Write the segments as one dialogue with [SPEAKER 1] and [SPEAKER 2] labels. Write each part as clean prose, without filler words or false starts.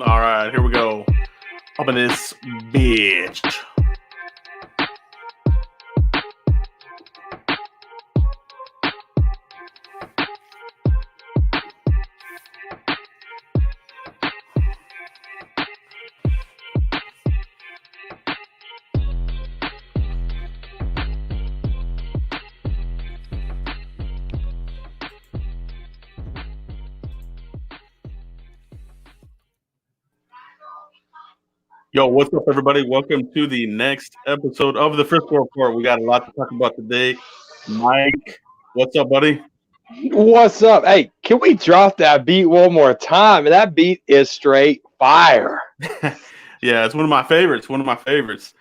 [SPEAKER 1] All right, here we go. Up in this bitch. Yo, what's up, everybody? Welcome to the next episode of the Frisco Report. We got a lot to talk about today. Mike, what's up, buddy?
[SPEAKER 2] What's up? Hey, can we drop that beat one more time? That beat is straight fire.
[SPEAKER 1] Yeah, it's one of my favorites.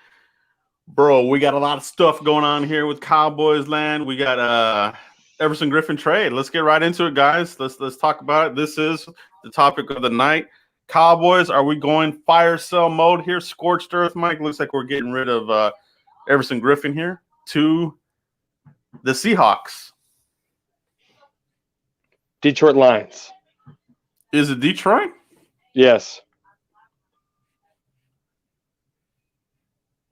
[SPEAKER 1] Bro, we got a lot of stuff going on here with Cowboys land. We got Everson Griffen trade. Let's get right into it, guys. Let's talk about it. This is the topic of the night. Cowboys, are we going fire sale mode here? Scorched earth, Mike. Looks like we're getting rid of Everson Griffen here to the Seahawks.
[SPEAKER 2] Detroit Lions.
[SPEAKER 1] Is it Detroit?
[SPEAKER 2] Yes.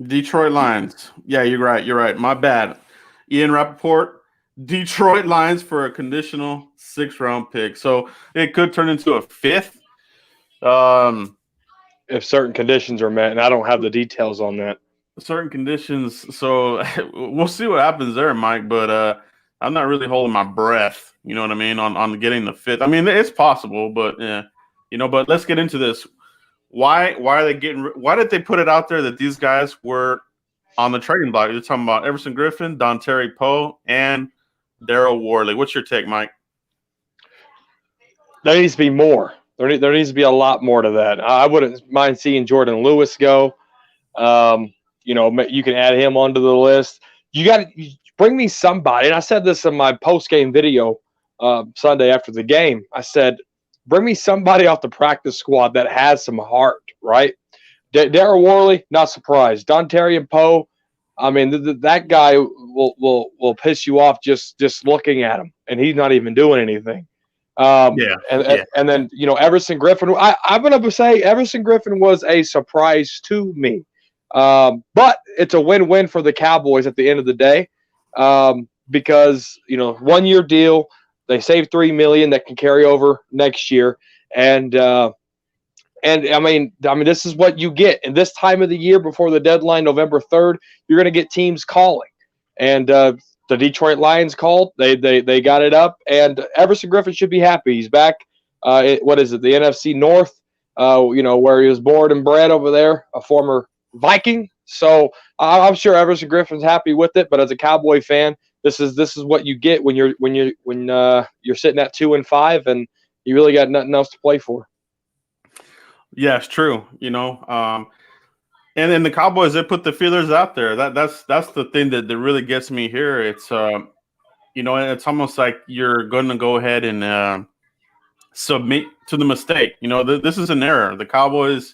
[SPEAKER 1] Detroit Lions. Yeah, you're right. My bad. Ian Rappaport, Detroit Lions for a conditional 6th-round pick. So it could turn into a 5th.
[SPEAKER 2] If certain conditions are met, and I don't have the details on that.
[SPEAKER 1] Certain conditions. So we'll see what happens there, Mike. But I'm not really holding my breath. You know what I mean? On getting the 5th. I mean, it's possible, but yeah, But let's get into this. Why are they getting? Why did they put it out there that these guys were on the trading block? You're talking about Everson Griffen, Dontari Poe, and Daryl Worley. What's your take, Mike?
[SPEAKER 2] There needs to be more. There needs to be a lot more to that. I wouldn't mind seeing Jordan Lewis go. You can add him onto the list. You got to bring me somebody. And I said this in my post-game video Sunday after the game. I said, bring me somebody off the practice squad that has some heart, right? Daryl Worley, not surprised. Dontari Poe, I mean, that guy will piss you off just looking at him, and he's not even doing anything. And then Everson Griffen. I'm gonna say Everson Griffen was a surprise to me, but it's a win-win for the Cowboys at the end of the day, because 1-year deal. They saved $3 million that can carry over next year, and I mean this is what you get in this time of the year before the deadline, November 3rd. You're gonna get teams calling, and the Detroit Lions called. They got it up, and Everson Griffen should be happy. He's back. What is it? The NFC North. Where he was born and bred over there, a former Viking. So I'm sure Everson Griffen's happy with it. But as a Cowboy fan, this is what you get when you're sitting at 2-5 and you really got nothing else to play for.
[SPEAKER 1] Yeah, it's true. And then the Cowboys, they put the feelers out there. That's the thing that really gets me here. It's it's almost like you're going to go ahead and submit to the mistake. This is an error. The Cowboys,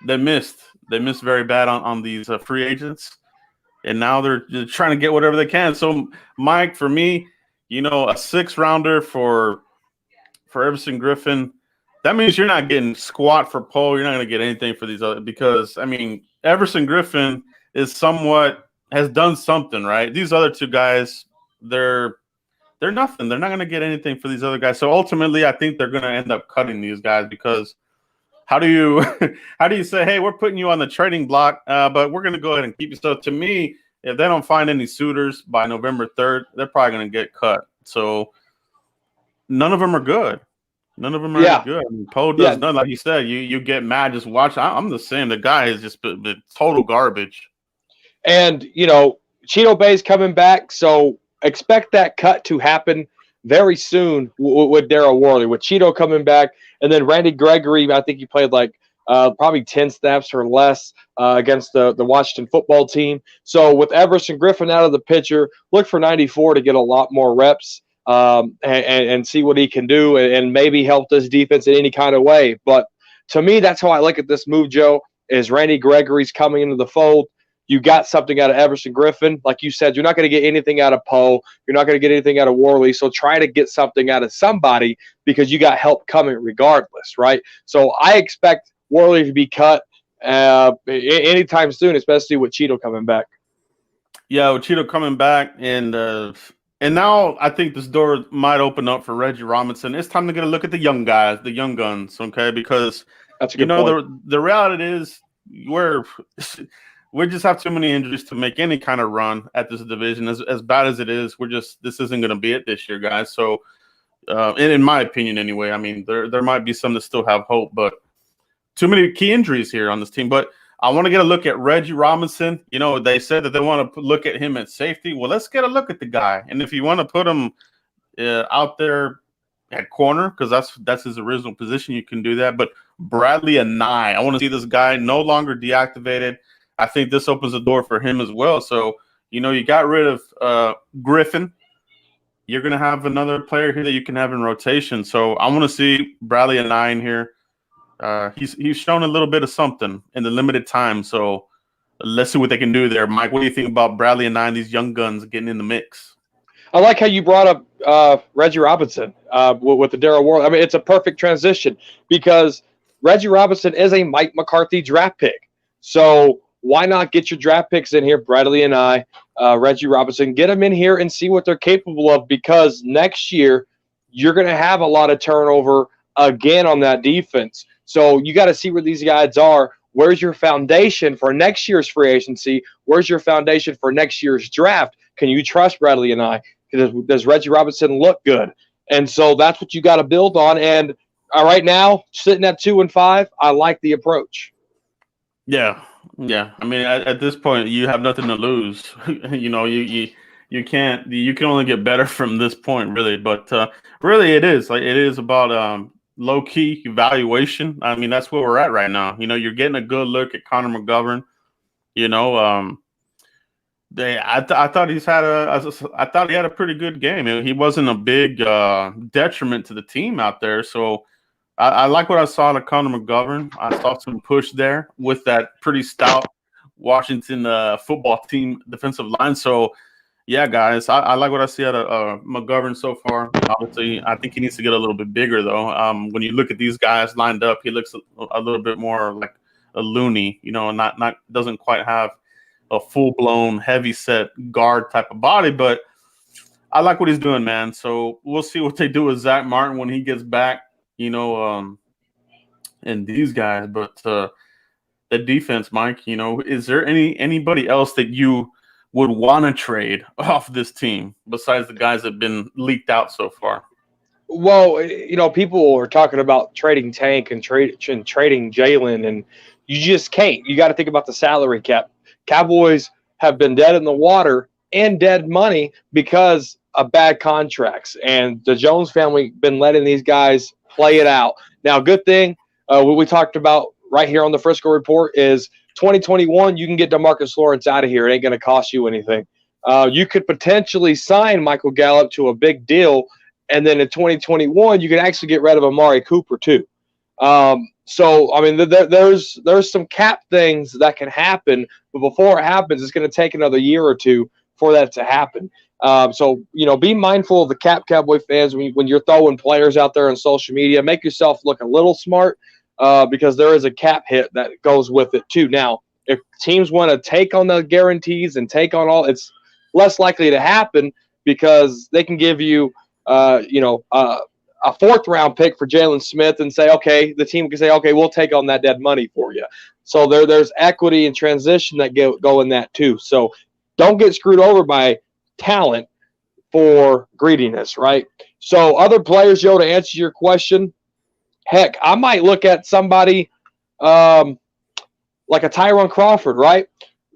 [SPEAKER 1] they missed very bad on these free agents, and now they're trying to get whatever they can. So, Mike, for me, a 6th-rounder for Everson Griffen. That means you're not getting squat for Poe. You're not going to get anything for these other, because Everson Griffen has done something, right? These other two guys, they're nothing. They're not going to get anything for these other guys. So ultimately, I think they're going to end up cutting these guys, because how do you say, hey, we're putting you on the trading block, but we're going to go ahead and keep you? So to me, if they don't find any suitors by November 3rd, they're probably going to get cut. So none of them are good. None of them are good. Poe does nothing. Like you said, you get mad just watch. I'm the same. The guy is just the total garbage.
[SPEAKER 2] And Cheeto Bay's coming back, so expect that cut to happen very soon with Daryl Worley, with Cheeto coming back, and then Randy Gregory. I think he played probably 10 snaps or less against the Washington football team. So with Everson Griffen out of the picture, look for 94 to get a lot more reps. And see what he can do, and maybe help this defense in any kind of way. But to me, that's how I look at this move, Joe, is Randy Gregory's coming into the fold. You got something out of Everson Griffen. Like you said, you're not going to get anything out of Poe. You're not going to get anything out of Worley. So try to get something out of somebody, because you got help coming regardless, right? So I expect Worley to be cut anytime soon, especially with Cheeto coming back.
[SPEAKER 1] Yeah, with Cheeto coming back, and now I think this door might open up for Reggie Robinson. It's time to get a look at the young guys, the young guns, okay? Because
[SPEAKER 2] That's a good point.
[SPEAKER 1] the reality is we just have too many injuries to make any kind of run at this division. As bad as it is, this isn't going to be it this year, guys. So, and in my opinion, anyway, I mean, there might be some that still have hope, but too many key injuries here on this team. But I want to get a look at Reggie Robinson. They said that they want to look at him at safety. Well, let's get a look at the guy. And if you want to put him out there at corner, because that's his original position, you can do that. But Bradley Anae, I want to see this guy no longer deactivated. I think this opens the door for him as well. So, you got rid of Griffin. You're going to have another player here that you can have in rotation. So I want to see Bradley Anae in here. He's shown a little bit of something in the limited time, so let's see what they can do there. Mike, what do you think about Bradley and these young guns getting in the mix?
[SPEAKER 2] I like how you brought up Reggie Robinson with the Daryl Worley. I mean, it's a perfect transition because Reggie Robinson is a Mike McCarthy draft pick. So why not get your draft picks in here, Bradley and Reggie Robinson, get them in here and see what they're capable of, because next year you're going to have a lot of turnover again on that defense. So you got to see where these guys are. Where's your foundation for next year's free agency? Where's your foundation for next year's draft? Can you trust Bradley and Does Reggie Robinson look good? And so that's what you got to build on. And right now, sitting at 2-5, I like the approach.
[SPEAKER 1] Yeah. I mean, at this point, you have nothing to lose. You can't. You can only get better from this point, really. But really, it is about low key evaluation. I mean, that's where we're at right now. You're getting a good look at Connor McGovern. I thought he had a pretty good game. He wasn't a big detriment to the team out there. So I like what I saw to Connor McGovern. I saw some push there with that pretty stout Washington football team defensive line. So yeah, guys, I like what I see out of McGovern so far. Obviously, I think he needs to get a little bit bigger, though. When you look at these guys lined up, he looks a little bit more like a loony, not doesn't quite have a full-blown, heavy-set guard type of body. But I like what he's doing, man. So we'll see what they do with Zach Martin when he gets back, and these guys. But the defense, Mike, is there anybody else that you would want to trade off this team besides the guys that have been leaked out so far?
[SPEAKER 2] Well, people are talking about trading Tank and trading Jalen, and you just can't. You got to think about the salary cap. Cowboys have been dead in the water and dead money because of bad contracts, and the Jones family been letting these guys play it out. Now, good thing what we talked about right here on the Frisco Report is 2021, you can get DeMarcus Lawrence out of here. It ain't going to cost you anything. You could potentially sign Michael Gallup to a big deal, and then in 2021, you can actually get rid of Amari Cooper too. So, I mean, there's some cap things that can happen, but before it happens, it's going to take another year or two for that to happen. So, be mindful of the cap, Cowboy fans, when you're throwing players out there on social media. Make yourself look a little smart. Because there is a cap hit that goes with it too. Now, if teams want to take on the guarantees and take on all, it's less likely to happen because they can give you, a 4th-round pick for Jalen Smith and say, okay, the team can say, okay, we'll take on that dead money for you. So there's equity and transition that go in that too. So don't get screwed over by talent for greediness, right? So other players, Joe, to answer your question, heck, I might look at somebody like a Tyron Crawford, right?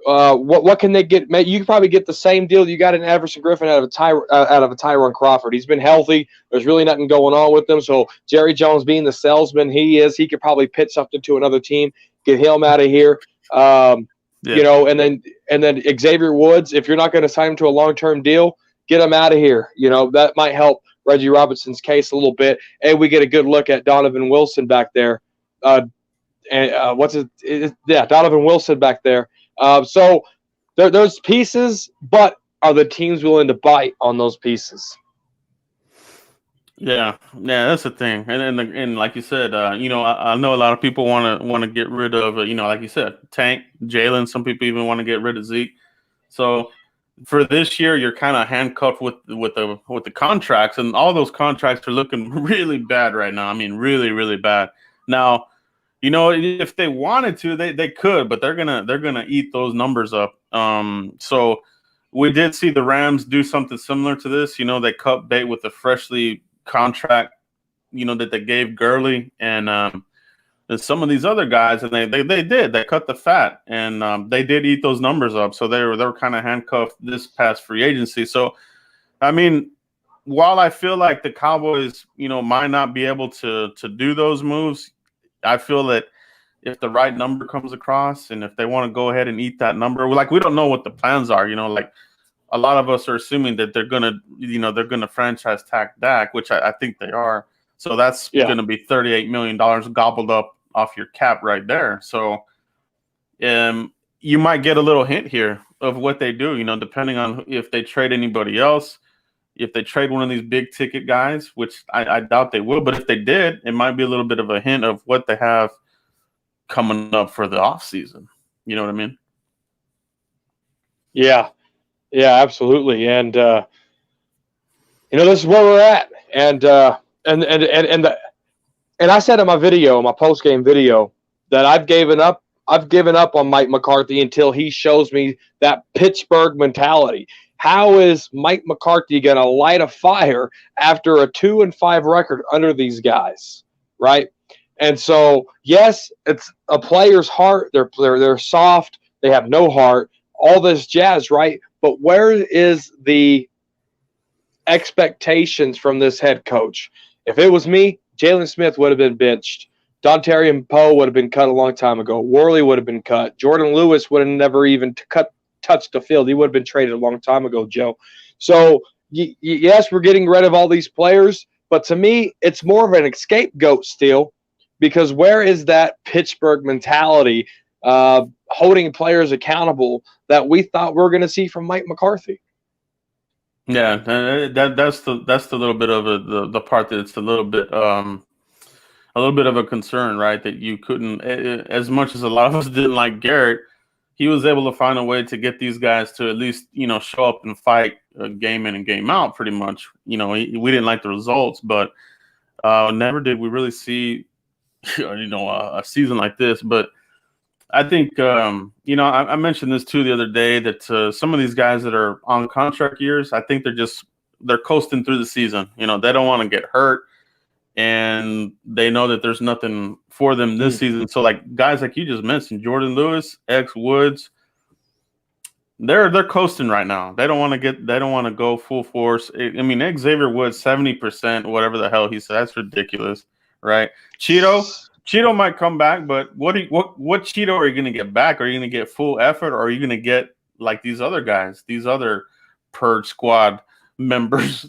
[SPEAKER 2] What can they get? You can probably get the same deal you got in Everson Griffin out of a Tyron Crawford. He's been healthy. There's really nothing going on with him. So Jerry Jones, being the salesman he could probably pitch something to another team, get him out of here. And then Xavier Woods, if you're not going to sign him to a long-term deal, get him out of here. That might help Reggie Robinson's case a little bit, and we get a good look at Donovan Wilson back there. Donovan Wilson back there. So there's pieces, but are the teams willing to bite on those pieces?
[SPEAKER 1] Yeah, that's the thing, and like you said, I know a lot of people want to get rid of, like you said, Tank, Jalen. Some people even want to get rid of Zeke. So for this year, you're kind of handcuffed with the contracts, and all those contracts are looking really bad right now. I mean, really, really bad. Now, if they wanted to, they could, but they're gonna eat those numbers up. So we did see the Rams do something similar to this. They cut bait with a freshly contract, that they gave Gurley and some of these other guys, and they cut the fat, and they did eat those numbers up. So they were kind of handcuffed this past free agency. So I mean, while I feel like the Cowboys, might not be able to do those moves, I feel that if the right number comes across and if they want to go ahead and eat that number, like we don't know what the plans are, like a lot of us are assuming that they're gonna franchise tag Dak, which I think they are. So that's gonna be $38 million gobbled up off your cap right there. So you might get a little hint here of what they do, depending on if they trade anybody else, if they trade one of these big ticket guys, which I doubt they will, but if they did, it might be a little bit of a hint of what they have coming up for the offseason. You know what I mean?
[SPEAKER 2] Yeah, absolutely. And this is where we're at. And I said in my video, my post game video, that I've given up on Mike McCarthy until he shows me that Pittsburgh mentality. How is Mike McCarthy going to light a fire after a 2-5 record under these guys, right? And so, yes, it's a player's heart. They're soft. They have no heart. All this jazz, right? But where is the expectations from this head coach? If it was me, Jalen Smith would have been benched. Dontari Poe would have been cut a long time ago. Worley would have been cut. Jordan Lewis would have never even touched the field. He would have been traded a long time ago, Joe. So, yes, we're getting rid of all these players, but to me, it's more of an scapegoat still, because where is that Pittsburgh mentality, holding players accountable, that we thought we were going to see from Mike McCarthy?
[SPEAKER 1] Yeah, that's the little bit of the part that's a little bit of a concern, right? That you couldn't, as much as a lot of us didn't like Garrett, he was able to find a way to get these guys to at least, show up and fight game in and game out pretty much. We didn't like the results, but never did we really see, a season like this. But I think, I mentioned this too the other day, that some of these guys that are on contract years, I think they're coasting through the season. They don't want to get hurt, and they know that there's nothing for them this season. So like guys like you just mentioned, Jordan Lewis, X Woods, they're coasting right now. They don't want to go full force. I mean, Xavier Woods, 70%, whatever the hell he said, that's ridiculous, right? Cheeto might come back, but what Cheeto are you going to get back? Are you going to get full effort, or are you going to get like these other guys, these other purge squad members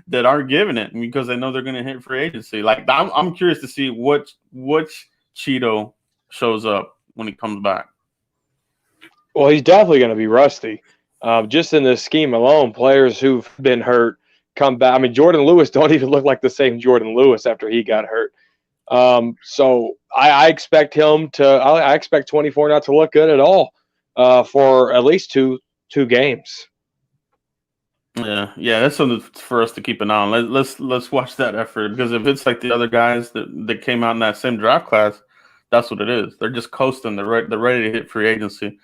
[SPEAKER 1] that aren't giving it because they know they're going to hit free agency? Like I'm curious to see which Cheeto shows up when he comes back.
[SPEAKER 2] Well, he's definitely going to be rusty. Just in this scheme alone, players who've been hurt come back. I mean, Jordan Lewis don't even look like the same Jordan Lewis after he got hurt. So I expect him to. I expect 24 not to look good at all for at least two games.
[SPEAKER 1] Yeah, that's something for us to keep an eye on. Let's watch that effort, because if it's like the other guys that came out in that same draft class, that's what it is. They're just coasting. They're ready to hit free agency.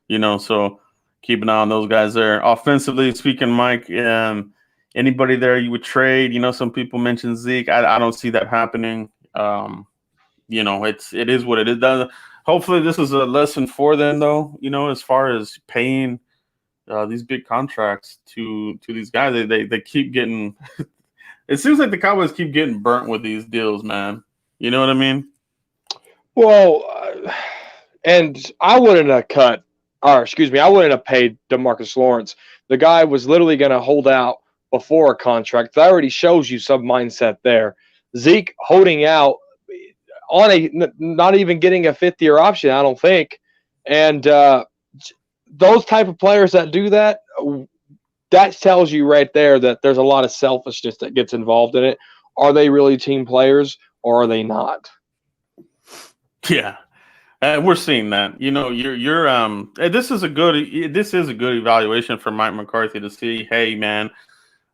[SPEAKER 1] So keep an eye on those guys there. Offensively speaking, Mike, anybody there you would trade? Some people mentioned Zeke. I don't see that happening. It is what it is. Hopefully this is a lesson for them, though, as far as paying these big contracts to these guys. They keep getting it seems like the Cowboys keep getting burnt with these deals, man. You know what I mean?
[SPEAKER 2] Well, and I wouldn't have I wouldn't have paid DeMarcus Lawrence. The guy was literally going to hold out before a contract. That already shows you some mindset there. Zeke holding out on not even getting a fifth-year option, I don't think. And those type of players that do that, that tells you right there that there's a lot of selfishness that gets involved in it. Are they really team players or are they not?
[SPEAKER 1] Yeah. We're seeing that. This is a good evaluation for Mike McCarthy to see, hey man,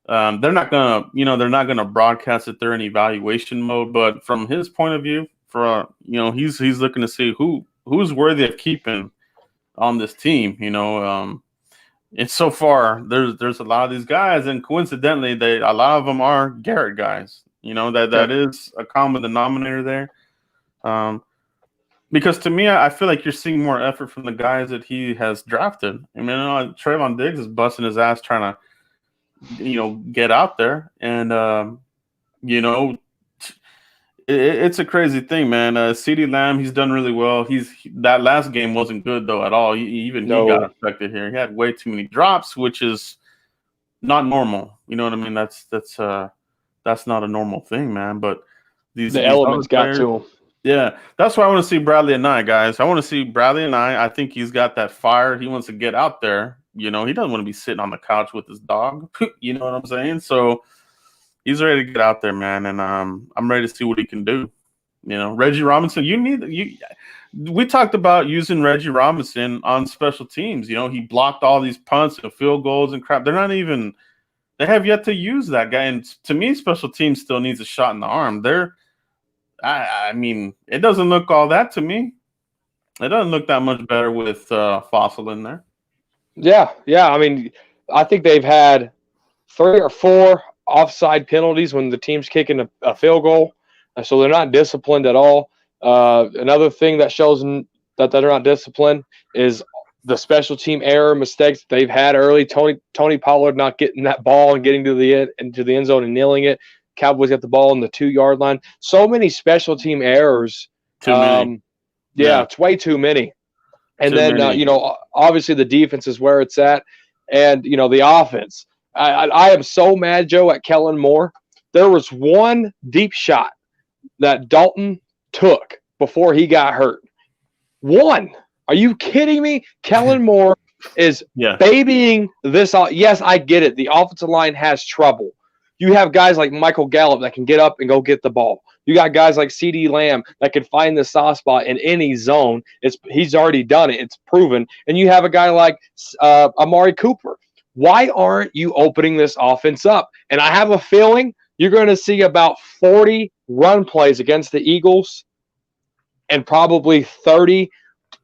[SPEAKER 1] they're not gonna broadcast that they're in evaluation mode, but from his point of view, he's looking to see who's worthy of keeping on this team. And so far there's a lot of these guys, and coincidentally, a lot of them are Garrett guys. That is a common denominator there. Because to me, I feel like you're seeing more effort from the guys that he has drafted. I mean, Trayvon Diggs is busting his ass trying to, get out there, and it's a crazy thing, man. CeeDee Lamb, he's done really well. That last game wasn't good though at all. He got affected here. He had way too many drops, which is not normal. You know what I mean? That's not a normal thing, man. But these
[SPEAKER 2] elements got to him.
[SPEAKER 1] Yeah, that's why I want to see Bradley and I, guys. I want to see Bradley and I think he's got that fire. He wants to get out there. He doesn't want to be sitting on the couch with his dog. You know what I'm saying? So he's ready to get out there, man. And I'm ready to see what he can do. Reggie Robinson, we talked about using Reggie Robinson on special teams. He blocked all these punts and field goals and crap. They have yet to use that guy. And to me, special teams still needs a shot in the arm. I mean, it doesn't look all that to me. It doesn't look that much better with Fossil in there.
[SPEAKER 2] Yeah. I mean, I think they've had 3 or 4 offside penalties when the team's kicking a field goal, so they're not disciplined at all. Another thing that shows that they're not disciplined is the special team error mistakes they've had early. Tony Pollard not getting that ball and getting to the end zone and nailing it. Cowboys got the ball on the 2-yard line. So many special team errors.
[SPEAKER 1] Too many.
[SPEAKER 2] Yeah, it's way too many. And then, obviously the defense is where it's at. And, the offense. I am so mad, Joe, at Kellen Moore. There was one deep shot that Dalton took before he got hurt. One. Are you kidding me? Kellen Moore is babying this. Yes, I get it. The offensive line has trouble. You have guys like Michael Gallup that can get up and go get the ball. You got guys like CeeDee Lamb that can find the soft spot in any zone. He's already done it. It's proven. And you have a guy like Amari Cooper. Why aren't you opening this offense up? And I have a feeling you're going to see about 40 run plays against the Eagles and probably 20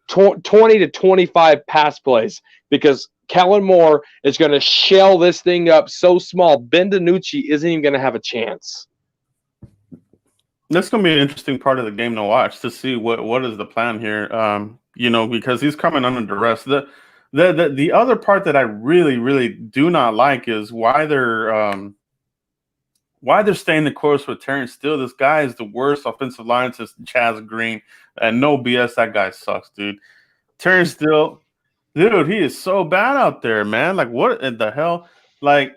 [SPEAKER 2] to 25 pass plays, because Kellen Moore is going to shell this thing up so small. Ben DiNucci isn't even going to have a chance.
[SPEAKER 1] That's going to be an interesting part of the game to watch, to see what is the plan here. Because he's coming under duress. The other part that I really, really do not like is why they're staying the course with Terrence Steele. This guy is the worst offensive line since Chaz Green, and no BS, that guy sucks, dude. Terrence Steele. Dude, he is so bad out there, man. Like, what in the hell? Like,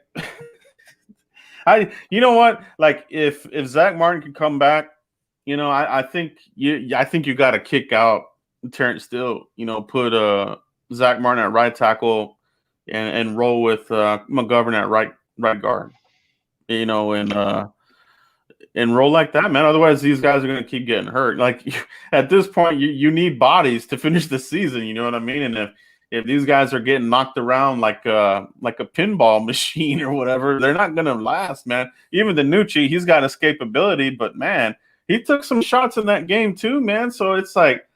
[SPEAKER 1] you know what? Like, if Zach Martin can come back, I think you got to kick out Terrence Steele. Put Zach Martin at right tackle and roll with McGovern at right guard. And roll like that, man. Otherwise, these guys are going to keep getting hurt. Like, at this point, you need bodies to finish the season. You know what I mean? And if these guys are getting knocked around like a pinball machine or whatever, they're not going to last, man. Even DiNucci, he's got escapability, but, man, he took some shots in that game too, man. So it's like,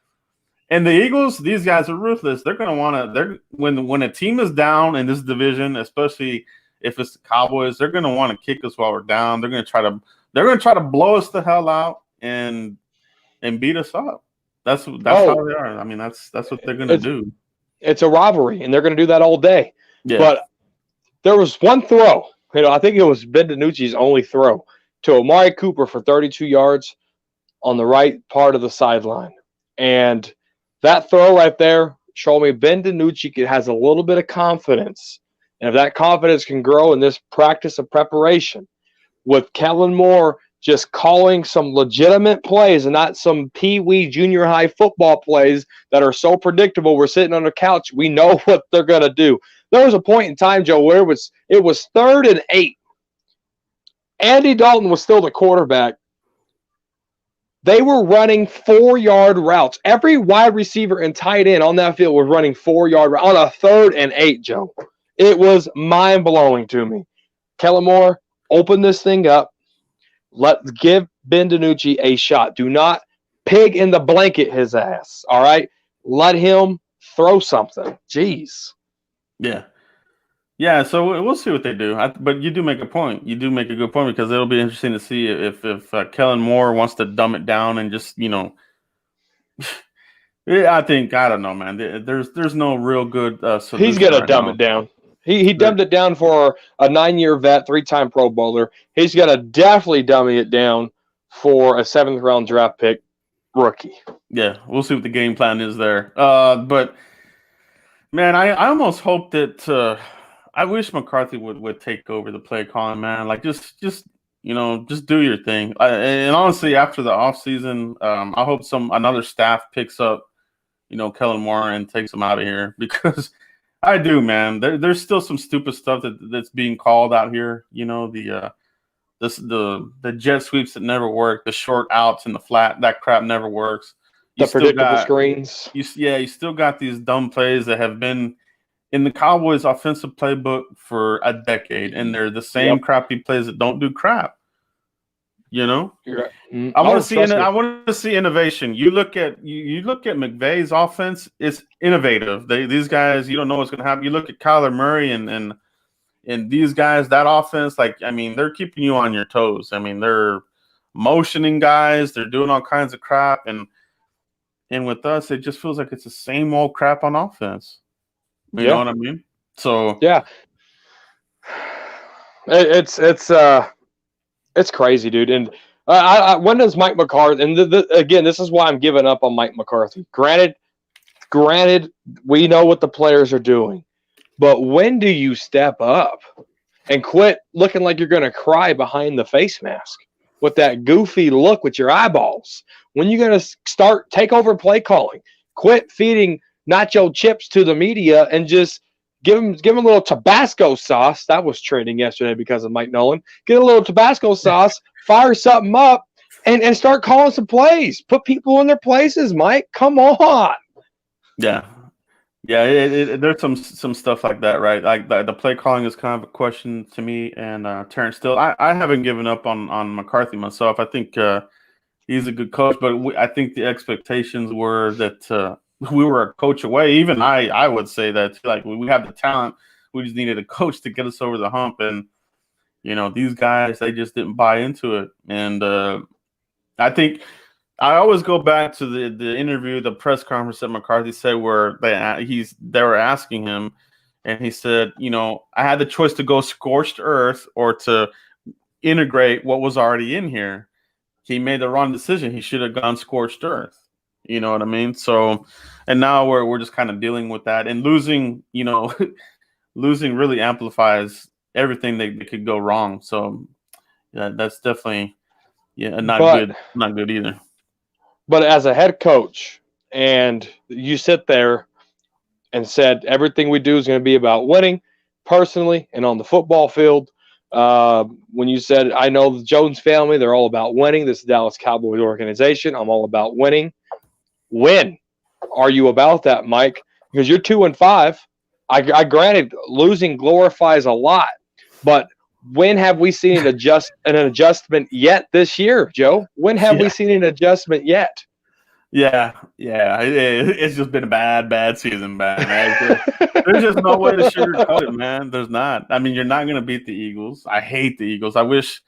[SPEAKER 1] and the Eagles, these guys are ruthless. They're going to want to – when a team is down in this division, especially if it's the Cowboys, they're going to want to kick us while we're down. They're going to try to blow us the hell out and beat us up. That's how they are. I mean, that's what they're going to do.
[SPEAKER 2] It's a robbery, and they're going to do that all day.
[SPEAKER 1] Yeah.
[SPEAKER 2] But there was one throw. I think it was Ben DiNucci's only throw to Amari Cooper for 32 yards on the right part of the sideline. And that throw right there showed me Ben DiNucci has a little bit of confidence. And if that confidence can grow in this practice of preparation, with Kellen Moore just calling some legitimate plays and not some pee-wee junior high football plays that are so predictable. We're sitting on the couch. We know what they're going to do. There was a point in time, Joe, where it was 3rd and 8. Andy Dalton was still the quarterback. They were running 4-yard routes. Every wide receiver and tight end on that field was running 4-yard routes on a 3rd and 8, Joe. It was mind-blowing to me. Kellen Moore, open this thing up. Give Ben DiNucci a shot. Do not pig in the blanket his ass, all right? Let him throw something. Jeez.
[SPEAKER 1] Yeah. Yeah, so we'll see what they do. But you do make a point. You do make a good point because it'll be interesting to see if Kellen Moore wants to dumb it down and just, I don't know, man. There's no real good solution.
[SPEAKER 2] He's going to dumb it down. He dumbed it down for a 9-year vet, 3-time Pro Bowler. He's going to definitely dummy it down for a 7th-round draft pick rookie.
[SPEAKER 1] Yeah, we'll see what the game plan is there. But, man, I almost hope that I wish McCarthy would take over the play calling, man. Like, just do your thing. And honestly, after the offseason, I hope another staff picks up, Kellen Moore and takes him out of here because – I do, man. There's still some stupid stuff that's being called out here. The jet sweeps that never work, the short outs and the flat, that crap never works.
[SPEAKER 2] The predictable screens.
[SPEAKER 1] You still got these dumb plays that have been in the Cowboys' offensive playbook for a decade, and they're the same crappy plays that don't do crap. You're right. I want to see innovation. You look at McVay's offense; it's innovative. These guys, you don't know what's going to happen. You look at Kyler Murray and these guys, that offense, they're keeping you on your toes. They're motioning guys, they're doing all kinds of crap, and with us, it just feels like it's the same old crap on offense. You know what I mean? So
[SPEAKER 2] yeah, it's crazy, dude. And when does Mike McCarthy? And again, this is why I'm giving up on Mike McCarthy. Granted, we know what the players are doing, but when do you step up and quit looking like you're going to cry behind the face mask with that goofy look with your eyeballs? When you going to take over play calling? Quit feeding nacho chips to the media and just give him a little Tabasco sauce. That was trending yesterday because of Mike Nolan. Get a little Tabasco sauce, fire something up, and start calling some plays. Put people in their places, Mike. Come on.
[SPEAKER 1] Yeah. There's some stuff like that, right? Like the play calling is kind of a question to me. And Terrence Steele, I haven't given up on McCarthy myself. I think he's a good coach, but I think the expectations were that we were a coach away. Even I would say that, like, we have the talent. We just needed a coach to get us over the hump. And, these guys, they just didn't buy into it. And I think I always go back to the interview, the press conference that McCarthy said where they were asking him, and he said, I had the choice to go scorched earth or to integrate what was already in here. He made the wrong decision. He should have gone scorched earth. You know what I mean? So, and now we're just kind of dealing with that, and losing really amplifies everything that could go wrong. So, yeah, that's definitely not good either.
[SPEAKER 2] But as a head coach, and you sit there and said everything we do is going to be about winning, personally and on the football field. When you said, I know the Jones family, they're all about winning. This is Dallas Cowboys organization. I'm all about winning. When are you about that, Mike? Because you're 2-5. I granted losing glorifies a lot, but when have we seen an adjustment yet this year, Joe? When have we seen an adjustment yet?
[SPEAKER 1] Yeah. It's just been a bad season, man. There's just no way to sugarcoat it, man. There's not. You're not going to beat the Eagles. I hate the Eagles. I wish.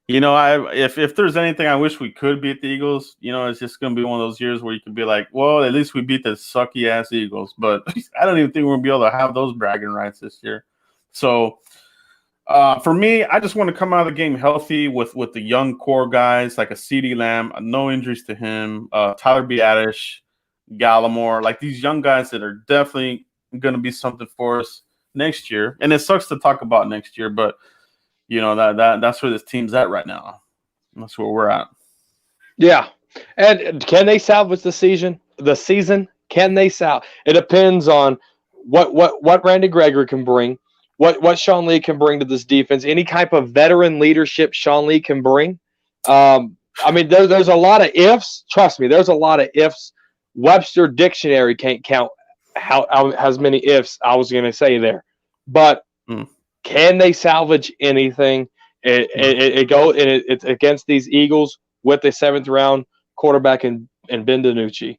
[SPEAKER 1] If there's anything I wish we could beat the Eagles, it's just going to be one of those years where you can be like, well, at least we beat the sucky-ass Eagles. But I don't even think we're going to be able to have those bragging rights this year. So, for me, I just want to come out of the game healthy with the young core guys, like a CeeDee Lamb, no injuries to him, Tyler Biadasz, Gallimore, like these young guys that are definitely going to be something for us next year. And it sucks to talk about next year, but that's where this team's at right now. That's where we're at.
[SPEAKER 2] Yeah. And can they salvage the season? Can they salvage? It depends on what Randy Gregory can bring, what Sean Lee can bring to this defense, any type of veteran leadership Sean Lee can bring. I mean, there's a lot of ifs. Trust me, there's a lot of ifs. Webster Dictionary can't count how as many ifs I was going to say there. But can they salvage anything? It's against these Eagles with a 7th round quarterback in Ben DiNucci.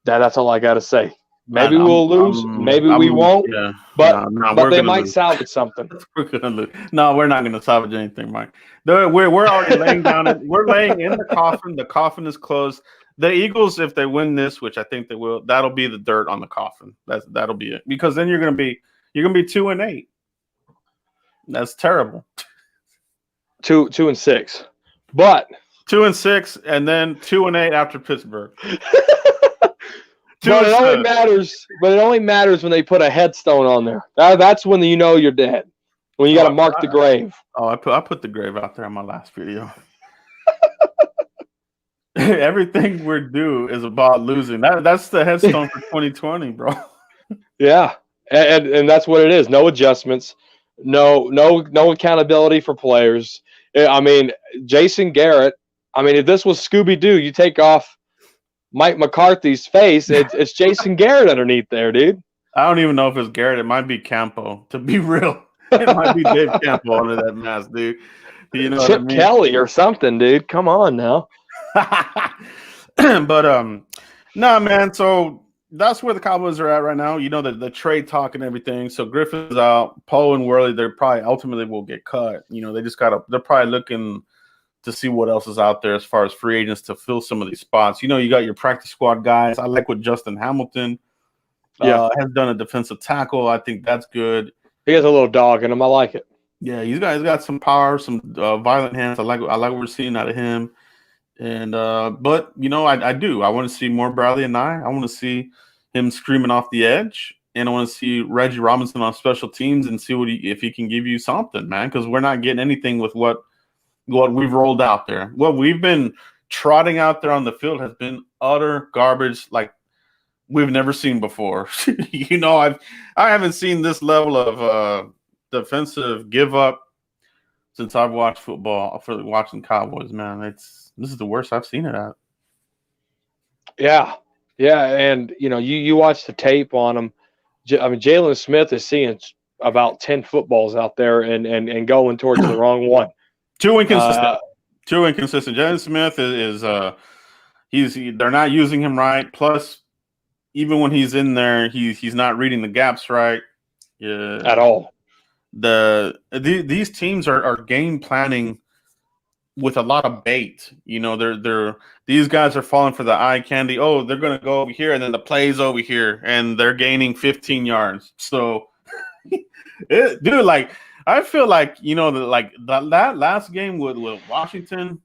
[SPEAKER 2] That's all I got to say. Maybe we'll lose. Maybe we won't.
[SPEAKER 1] Yeah,
[SPEAKER 2] but they might salvage something.
[SPEAKER 1] We're gonna lose. No, we're not gonna salvage anything, Mike. We're already laying down it. We're laying in the coffin. The coffin is closed. The Eagles, if they win this, which I think they will, that'll be the dirt on the coffin. That'll be it. Because then you're gonna be 2-8. That's terrible.
[SPEAKER 2] 2-6, but
[SPEAKER 1] 2-6, and then 2-8 after Pittsburgh.
[SPEAKER 2] But it only matters when they put a headstone on there. That's when you know you're dead. When you got to mark the grave.
[SPEAKER 1] Oh, I put the grave out there on my last video. Everything we're due is about losing. That's the headstone for 2020, bro.
[SPEAKER 2] Yeah, and that's what it is. No adjustments. No accountability for players. I mean, Jason Garrett. I mean, if this was Scooby-Doo, you take off Mike McCarthy's face. It's Jason Garrett underneath there, dude.
[SPEAKER 1] I don't even know if it's Garrett. It might be Campo. To be real, it might be Dave Campo under that mask, dude. You know
[SPEAKER 2] Chip Kelly or something, dude. Come on now.
[SPEAKER 1] But no, man. So that's where the Cowboys are at right now. You know, the trade talk and everything. So Griffin's out. Poe and Worley, they're probably ultimately will get cut. You know, they're probably looking to see what else is out there as far as free agents to fill some of these spots. You know, you got your practice squad guys. I like what Justin Hamilton has done a defensive tackle. I think that's good.
[SPEAKER 2] He has a little dog in him. I like it.
[SPEAKER 1] Yeah, he's got some power, some violent hands. I like what we're seeing out of him. And but you know, I do. I want to see more Bradley and I want to see him screaming off the edge, and I want to see Reggie Robinson on special teams and see if he can give you something, man. Because we're not getting anything with what we've rolled out there. What we've been trotting out there on the field has been utter garbage, like we've never seen before. You know, I haven't seen this level of defensive give up since I've watched football for watching Cowboys. Man, this is the worst I've seen it at.
[SPEAKER 2] Yeah, and you know, you watch the tape on him. I mean, Jalen Smith is seeing about 10 footballs out there and going towards the wrong one.
[SPEAKER 1] Too inconsistent. Jalen Smith is they're not using him right. Plus, even when he's in there, he's not reading the gaps right.
[SPEAKER 2] At all.
[SPEAKER 1] These teams are game planning with a lot of bait. You know, these guys are falling for the eye candy. Oh, they're gonna go over here, and then the play's over here, and they're gaining 15 yards. So, dude, like. I feel like, you know, that last game with Washington,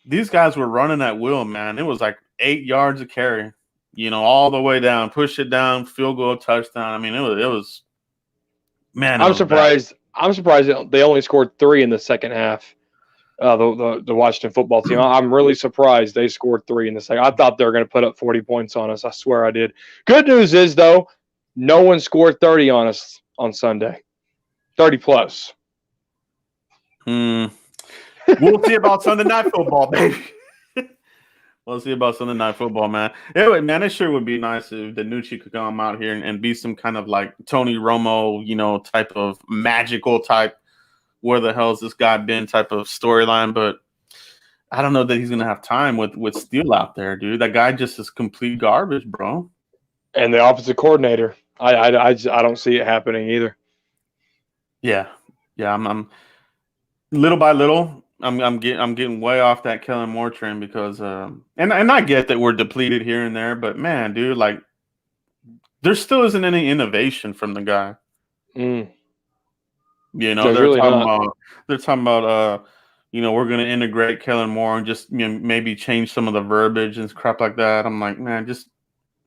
[SPEAKER 1] these guys were running at will, man. It was like 8 yards of carry, you know, all the way down, push it down, field goal, touchdown. I mean, it was man.
[SPEAKER 2] I'm surprised. Bad. I'm surprised they only scored 3 in the second half. The Washington football team. I'm really surprised they scored 3 in the second. I thought they were going to put up 40 points on us. I swear I did. Good news is, though, no one scored 30 on us on Sunday. 30 plus.
[SPEAKER 1] We'll see about Sunday Night Football, baby. We'll see about Sunday Night Football, man. Anyway, man, it sure would be nice if DiNucci could come out here and be some kind of like Tony Romo, you know, type of magical type, where the hell's this guy been type of storyline. But I don't know that he's going to have time with Steele out there, dude. That guy just is complete garbage, bro.
[SPEAKER 2] And the offensive coordinator. I don't see it happening either.
[SPEAKER 1] Yeah. I'm little by little. I'm getting way off that Kellen Moore train because and I get that we're depleted here and there, but man, dude, like there still isn't any innovation from the guy. You know, they're talking about you know, we're gonna integrate Kellen Moore and just, you know, maybe change some of the verbiage and crap like that. I'm like, man, just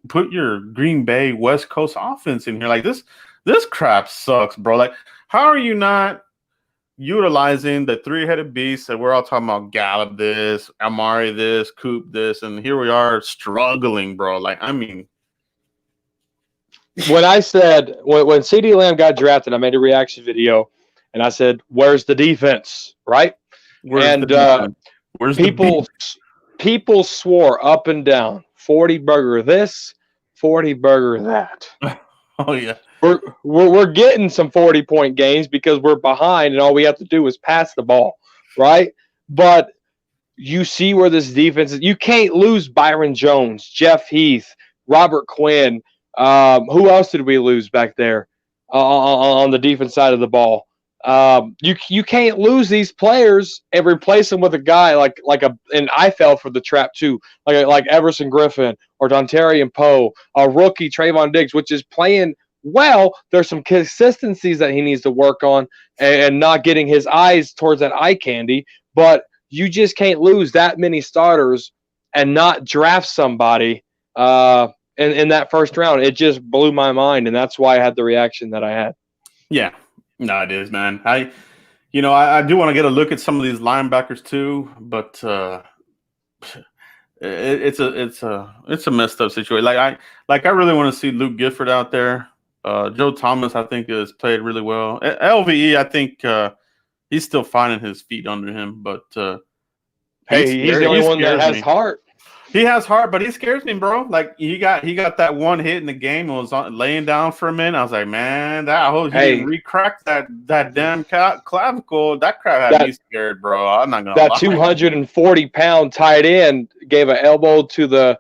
[SPEAKER 1] put your Green Bay West Coast offense in here. Like this crap sucks, bro. Like, how are you not utilizing the three-headed beast, and we're all talking about Gallup this, Amari this, Coop this, and here we are struggling, bro. Like, I mean,
[SPEAKER 2] when I said when CeeDee Lamb got drafted, I made a reaction video, and I said, "Where's the defense?" Right?
[SPEAKER 1] where's the
[SPEAKER 2] People swore up and down, 40 burger this, 40 burger that.
[SPEAKER 1] Oh yeah,
[SPEAKER 2] we're getting some 40-point games because we're behind, and all we have to do is pass the ball, right? But you see where this defense is. You can't lose Byron Jones, Jeff Heath, Robert Quinn. Who else did we lose back there on the defense side of the ball? You can't lose these players and replace them with a guy and I fell for the trap too, like Everson Griffin or Dontari Poe, a rookie Trayvon Diggs, which is playing well. There's some consistencies that he needs to work on and not getting his eyes towards that eye candy, but you just can't lose that many starters and not draft somebody in that first round. It just blew my mind, and that's why I had the reaction that I had.
[SPEAKER 1] Yeah. No, it is, man. I do want to get a look at some of these linebackers too, but it's a messed up situation. I really want to see Luke Gifford out there. Joe Thomas, I think, has played really well. LVE, I think he's still finding his feet under him, but
[SPEAKER 2] he's the only one that has heart.
[SPEAKER 1] He has heart, but he scares me, bro. Like he got that one hit in the game and was laying down for a minute. I was like, man, I hope he didn't re-crack that damn clavicle. That crap had me scared, bro. I'm not gonna. That
[SPEAKER 2] 240-pound tight end gave an elbow to the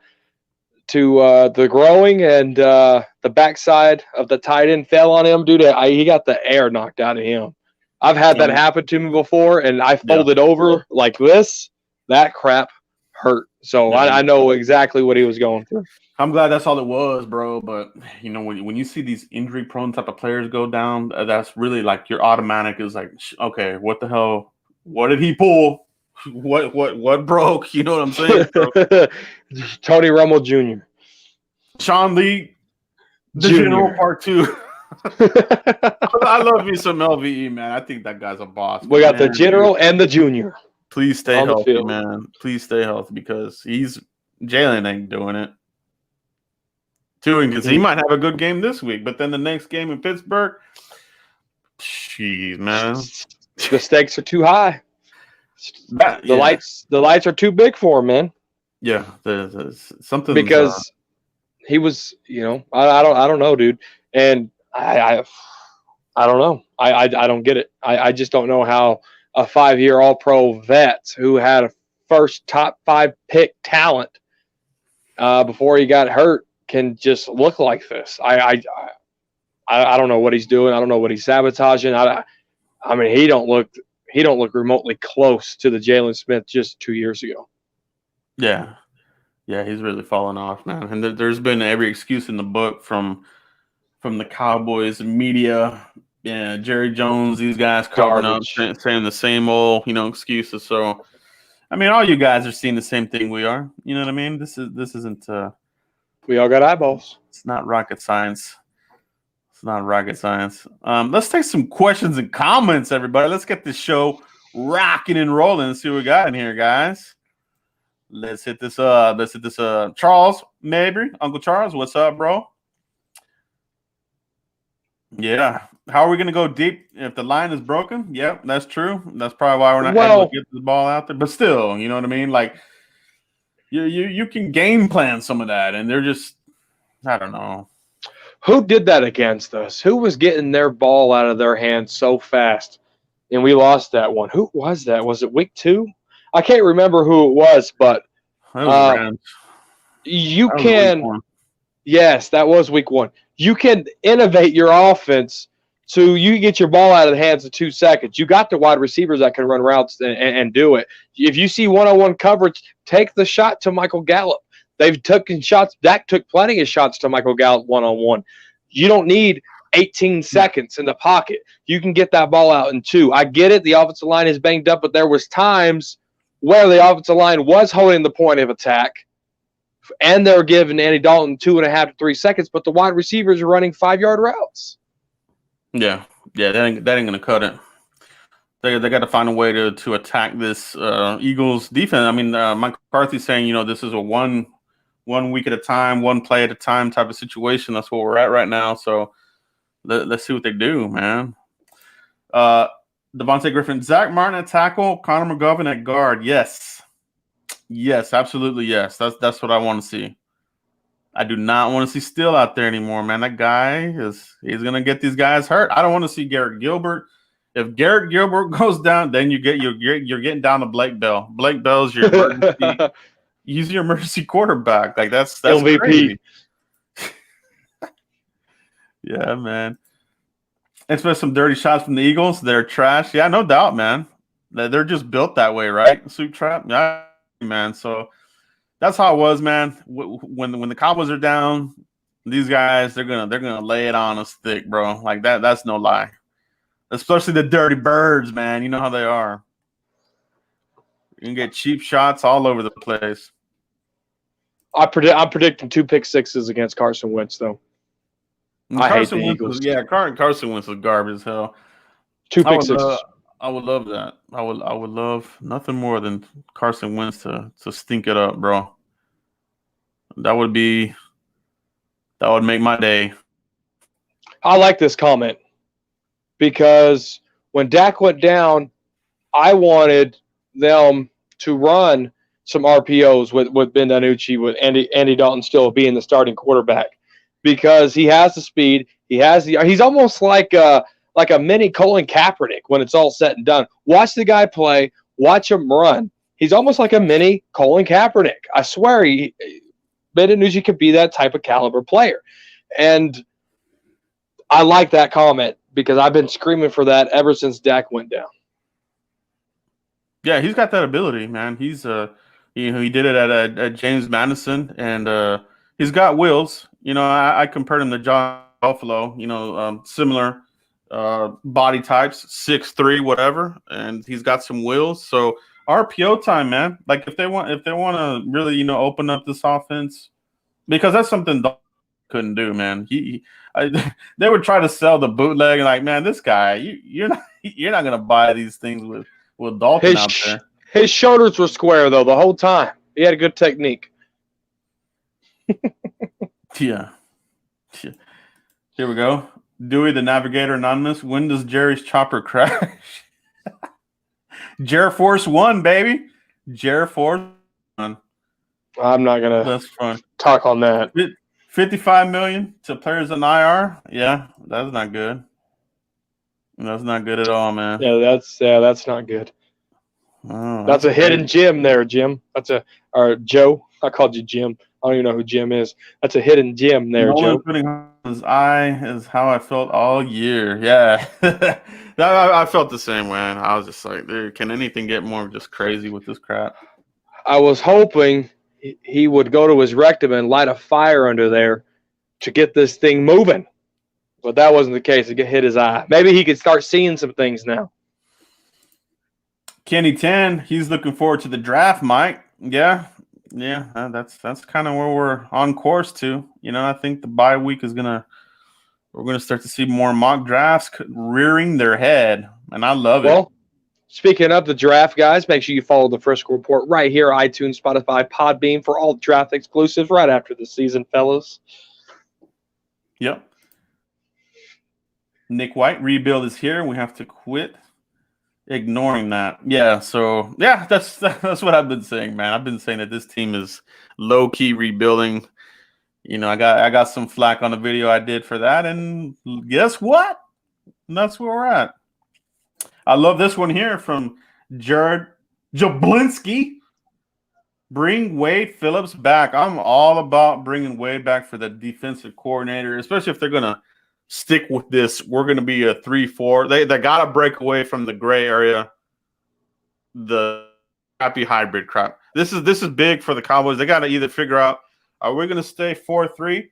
[SPEAKER 2] growing, and the backside of the tight end fell on him, dude. He got the air knocked out of him. I've had that happen to me before, and I folded over like this. That crap hurt. So I know exactly what he was going through.
[SPEAKER 1] I'm glad that's all it was, bro. But when you see these injury-prone type of players go down, that's really like your automatic is like, okay, what the hell? What did he pull? What broke? You know what I'm saying?
[SPEAKER 2] Tony Romo Jr.,
[SPEAKER 1] Sean Lee, the General Part 2. I love me some LVE, man. I think that guy's a boss.
[SPEAKER 2] We got the General and the Junior.
[SPEAKER 1] Please stay healthy, man. Please stay healthy because Jalen ain't doing it. Because he might have a good game this week, but then the next game in Pittsburgh, jeez, man,
[SPEAKER 2] the stakes are too high. The lights are too big for him, man.
[SPEAKER 1] Yeah, something
[SPEAKER 2] because he was, I don't know, dude, and I don't know. I don't get it. I just don't know how a 5-year All-Pro vet who had a first top 5 pick talent before he got hurt can just look like this. I don't know what he's doing. I don't know what he's sabotaging. I mean, he don't look remotely close to the Jalen Smith just 2 years ago.
[SPEAKER 1] Yeah, he's really fallen off, man. And there's been every excuse in the book from the Cowboys media. Yeah, Jerry Jones, these guys covering up, saying the same old, excuses. So, I mean, all you guys are seeing the same thing we are. You know what I mean? This isn't.
[SPEAKER 2] We all got eyeballs.
[SPEAKER 1] It's not rocket science. Let's take some questions and comments, everybody. Let's get this show rocking and rolling and see what we got in here, guys. Let's hit this up. Charles, maybe Uncle Charles, what's up, bro? Yeah. How are we going to go deep if the line is broken? Yep, that's true. That's probably why we're not able to get the ball out there. But still, you know what I mean? Like, you can game plan some of that, and they're just, I don't know.
[SPEAKER 2] Who did that against us? Who was getting their ball out of their hands so fast, and we lost that one? Who was that? Was it week 2? I can't remember who it was, but you can – yes, that was week 1. You can innovate your offense so you get your ball out of the hands in 2 seconds. You got the wide receivers that can run routes and do it. If you see one-on-one coverage, take the shot to Michael Gallup. They've taken shots. Dak took plenty of shots to Michael Gallup one-on-one. You don't need 18 seconds in the pocket. You can get that ball out in 2. I get it. The offensive line is banged up, but there was times where the offensive line was holding the point of attack, and they're giving Andy Dalton 2.5 to 3 seconds, but the wide receivers are running 5-yard routes.
[SPEAKER 1] Yeah, that ain't gonna cut it. they got to find a way to attack this Eagles defense. I mean, Mike McCarthy's saying, this is a one week at a time, one play at a time type of situation. That's where we're at right now. So let's see what they do, man. Devontae Griffin, Zach Martin at tackle, Connor McGovern at guard. Yes, absolutely yes. That's what I want to see. I do not want to see Steele out there anymore, man. That guy he's gonna get these guys hurt. I don't want to see Garrett Gilbert. If Garrett Gilbert goes down, then you're getting down to Blake Bell. Blake Bell's your emergency. He's your emergency quarterback. Like that's
[SPEAKER 2] MVP.
[SPEAKER 1] Crazy. Yeah, man. Expect some dirty shots from the Eagles. They're trash. Yeah, no doubt, man. They're just built that way, right? Soup trap. Yeah, man. So that's how it was, man. When the Cowboys are down, these guys they're gonna lay it on us thick, bro. Like that. That's no lie. Especially the dirty birds, man. You know how they are. You can get cheap shots all over the place.
[SPEAKER 2] I'm predicting 2 pick-6s against Carson Wentz, though. I hate the Eagles.
[SPEAKER 1] Carson Wentz is garbage as hell.
[SPEAKER 2] 2 pick-6s.
[SPEAKER 1] I would love that. I would love nothing more than Carson Wentz to stink it up, bro. That would make my day.
[SPEAKER 2] I like this comment because when Dak went down, I wanted them to run some RPOs with Ben DiNucci, with Andy Dalton still being the starting quarterback, because he has the speed. He's almost like a mini Colin Kaepernick when it's all said and done. Watch the guy play. Watch him run. He's almost like a mini Colin Kaepernick. I swear, Ben DiNucci could be that type of caliber player. And I like that comment because I've been screaming for that ever since Dak went down.
[SPEAKER 1] Yeah, he's got that ability, man. He did it at James Madison, and he's got wheels. I compared him to John Buffalo. Similar body types, 6'3", whatever, and he's got some wheels. So RPO time, man. Like if they want to really open up this offense, because that's something Dalton couldn't do, man. They would try to sell the bootleg, and like, man, this guy, you're not gonna buy these things with Dalton out there.
[SPEAKER 2] His shoulders were square though the whole time. He had a good technique.
[SPEAKER 1] Yeah. Here we go. Dewey the Navigator Anonymous. When does Jerry's chopper crash? Jer Force 1, baby. Jer Force 1.
[SPEAKER 2] I'm not gonna talk on that.
[SPEAKER 1] $55 million to players in IR. Yeah, that's not good. That's not good at all, man.
[SPEAKER 2] Yeah, that's not good.
[SPEAKER 1] Oh,
[SPEAKER 2] that's a hidden gem there, Jim. Or Joe. I called you Jim. I don't even know who Jim is. That's a hidden gem there, Joe.
[SPEAKER 1] Putting his eye is how I felt all year. Yeah. I felt the same way. I was just like, dude, can anything get more just crazy with this crap?
[SPEAKER 2] I was hoping he would go to his rectum and light a fire under there to get this thing moving. But that wasn't the case. It hit his eye. Maybe he could start seeing some things now.
[SPEAKER 1] Kenny 10, he's looking forward to the draft, Mike. Yeah, that's kind of where we're on course to. I think the bye week we're gonna start to see more mock drafts rearing their head, and I love it.
[SPEAKER 2] Well, speaking of the draft, guys, make sure you follow the Frisco Report right here, iTunes, Spotify, Podbean for all draft exclusives right after the season, fellas.
[SPEAKER 1] Yep. Nick White, rebuild is here. We have to quit ignoring that. Yeah, so yeah, that's what I've been saying, man. I've been saying that this team is low key rebuilding. I got some flack on the video I did for that, and guess what? And that's where we're at. I love this one here from Jared Jablinski. Bring Wade Phillips back. I'm all about bringing Wade back for the defensive coordinator, especially if they're gonna stick with this. We're going to be a 3-4. They got to break away from the gray area, the crappy hybrid crap. This is big for the Cowboys. They got to either figure out, are we going to stay 4-3?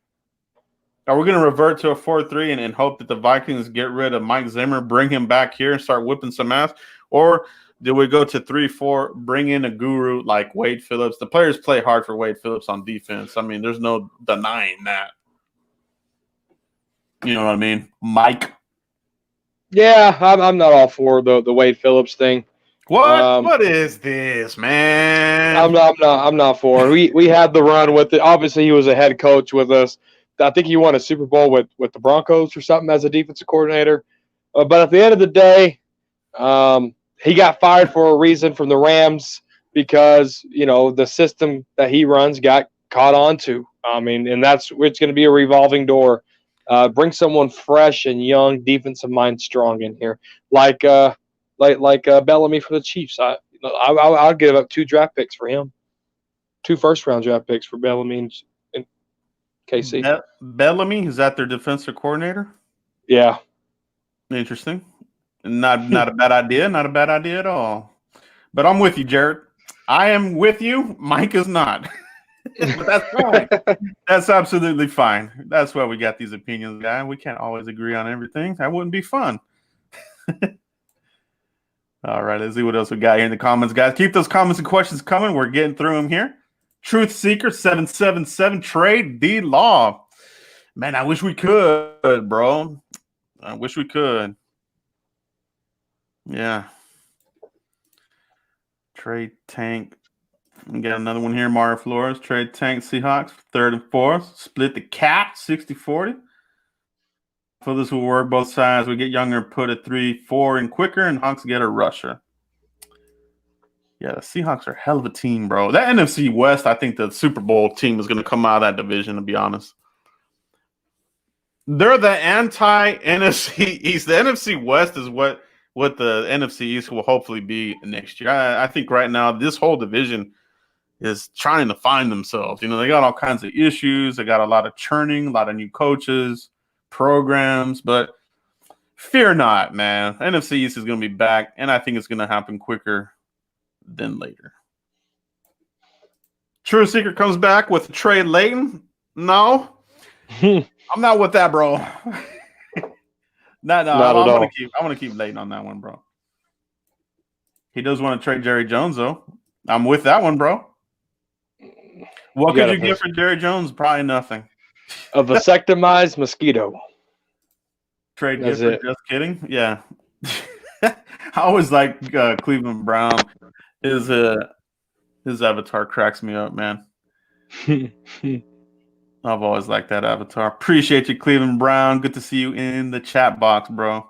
[SPEAKER 1] Are we going to revert to a 4-3 and hope that the Vikings get rid of Mike Zimmer, bring him back here and start whipping some ass? Or do we go to 3-4, bring in a guru like Wade Phillips? The players play hard for Wade Phillips on defense. I mean, there's no denying that. You know what I mean? Mike.
[SPEAKER 2] Yeah, I'm not all for the Wade Phillips thing.
[SPEAKER 1] What is this, man?
[SPEAKER 2] I'm not for it. We had the run with it. Obviously, he was a head coach with us. I think he won a Super Bowl with the Broncos or something as a defensive coordinator. But at the end of the day, he got fired for a reason from the Rams because the system that he runs got caught on to. I mean, and it's going to be a revolving door. Bring someone fresh and young, defensive mind strong in here, like Bellamy for the Chiefs. I'll give up 2 draft picks for him, 2 first-round draft picks for Bellamy and KC.
[SPEAKER 1] Bellamy, is that their defensive coordinator?
[SPEAKER 2] Yeah.
[SPEAKER 1] Interesting. Not a bad idea. Not a bad idea at all. But I'm with you, Jared. I am with you. Mike is not. But that's fine. That's absolutely fine. That's why we got these opinions, guy. We can't always agree on everything. That wouldn't be fun. All right, let's see what else we got here in the comments, guys. Keep those comments and questions coming. We're getting through them here. Truth Seeker 777 Trade D Law. Man, I wish we could, bro. I wish we could. Yeah. Trade Tank. We got another one here. Mario Flores. Trade Tank Seahawks. 3rd and 4th. Split the cap. 60-40. So this will work both sides. We get younger, put a 3-4 and quicker, and Hawks get a rusher. Yeah, the Seahawks are a hell of a team, bro. That NFC West, I think the Super Bowl team is going to come out of that division, to be honest. They're the anti-NFC East. The NFC West is what the NFC East will hopefully be next year. I think right now this whole division is trying to find themselves. They got all kinds of issues. They got a lot of churning, a lot of new coaches, programs, but fear not, man. NFC East is going to be back, and I think it's going to happen quicker than later. True Secret comes back with Trey Layton. No. I'm not with that, bro. No, I want to keep Layton on that one, bro. He does want to trade Jerry Jones, though. I'm with that one, bro. What could you get for Jerry Jones? Probably nothing.
[SPEAKER 2] A vasectomized mosquito.
[SPEAKER 1] Trade Gifford, just kidding. Yeah. I always like Cleveland Brown. His avatar cracks me up, man. I've always liked that avatar. Appreciate you, Cleveland Brown. Good to see you in the chat box, bro.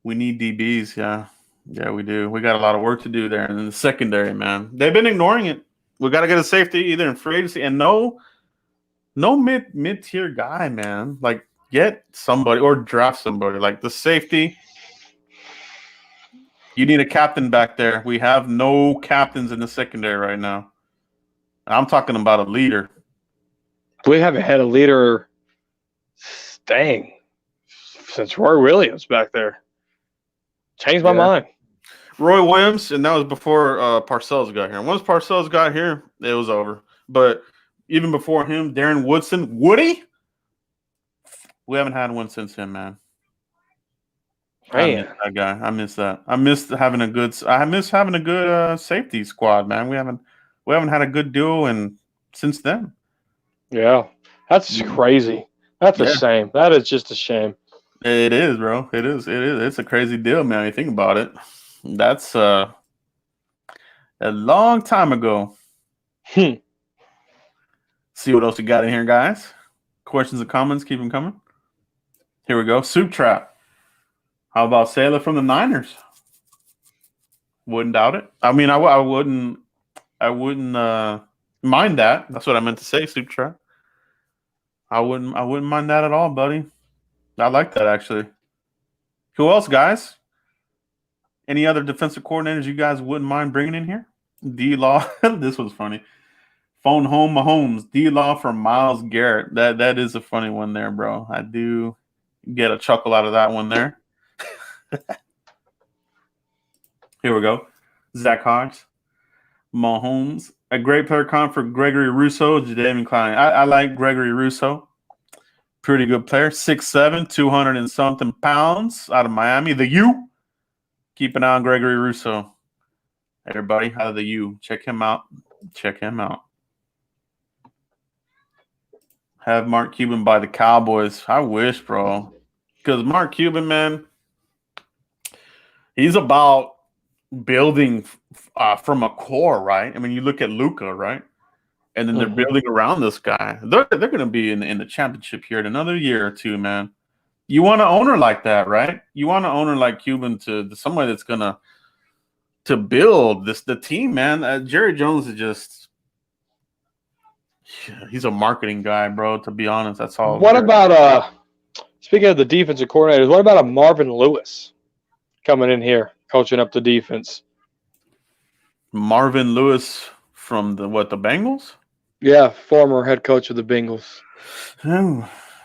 [SPEAKER 1] We need DBs, yeah. Yeah, we do. We got a lot of work to do there in the secondary, man. They've been ignoring it. We got to get a safety either in free agency and no mid-tier guy, man. Like, get somebody or draft somebody. Like, the safety, you need a captain back there. We have no captains in the secondary right now. I'm talking about a leader.
[SPEAKER 2] We haven't had a leader since Roy Williams back there. Changed my mind.
[SPEAKER 1] Roy Williams, and that was before Parcells got here. Once Parcells got here, it was over. But even before him, Darren Woodson, Woody, we haven't had one since him, man. I miss that guy. I miss that. I miss having a good safety squad, man. We haven't had a good duo since then. Yeah,
[SPEAKER 2] that's crazy. That's a shame. That is just a shame.
[SPEAKER 1] It is, bro. It is. It's a crazy deal, man. When you think about it, that's a long time ago. See what else we got in here, guys. Questions and comments, keep them coming. Here we go. Soup Trap. How about Sailor from the Niners? Wouldn't doubt it. I mean, I wouldn't mind that. That's what I meant to say, Soup Trap. I wouldn't mind that at all, buddy. I like that, actually. Who else, guys? Any other defensive coordinators you guys wouldn't mind bringing in here? D-Law. This was funny. Phone home Mahomes. D-Law for Myles Garrett. That is a funny one there, bro. I do get a chuckle out of that one there. Here we go. Zach Hodge. Mahomes. A great player comp for Gregory Rousseau, Jadeveon Clowney. I like Gregory Rousseau. Pretty good player. 6'7", 200 and something pounds out of Miami. The U. Keep an eye on Gregory Rousseau. Everybody, out of the U. Check him out. Have Mark Cuban by the Cowboys. I wish, bro. Because Mark Cuban, man, he's about building from a core, right? I mean, you look at Luka, right? And then they're building around this guy. They're going to be in the championship here in another year or two, man. You want an owner like that, right? You want an owner like Cuban to somebody that's going to build the team, man. Jerry Jones is just he's a marketing guy, bro. To be honest, that's all.
[SPEAKER 2] What about speaking of the defensive coordinators? What about a Marvin Lewis coming in here coaching up the defense?
[SPEAKER 1] Marvin Lewis from the Bengals?
[SPEAKER 2] Yeah, former head coach of the Bengals.
[SPEAKER 1] I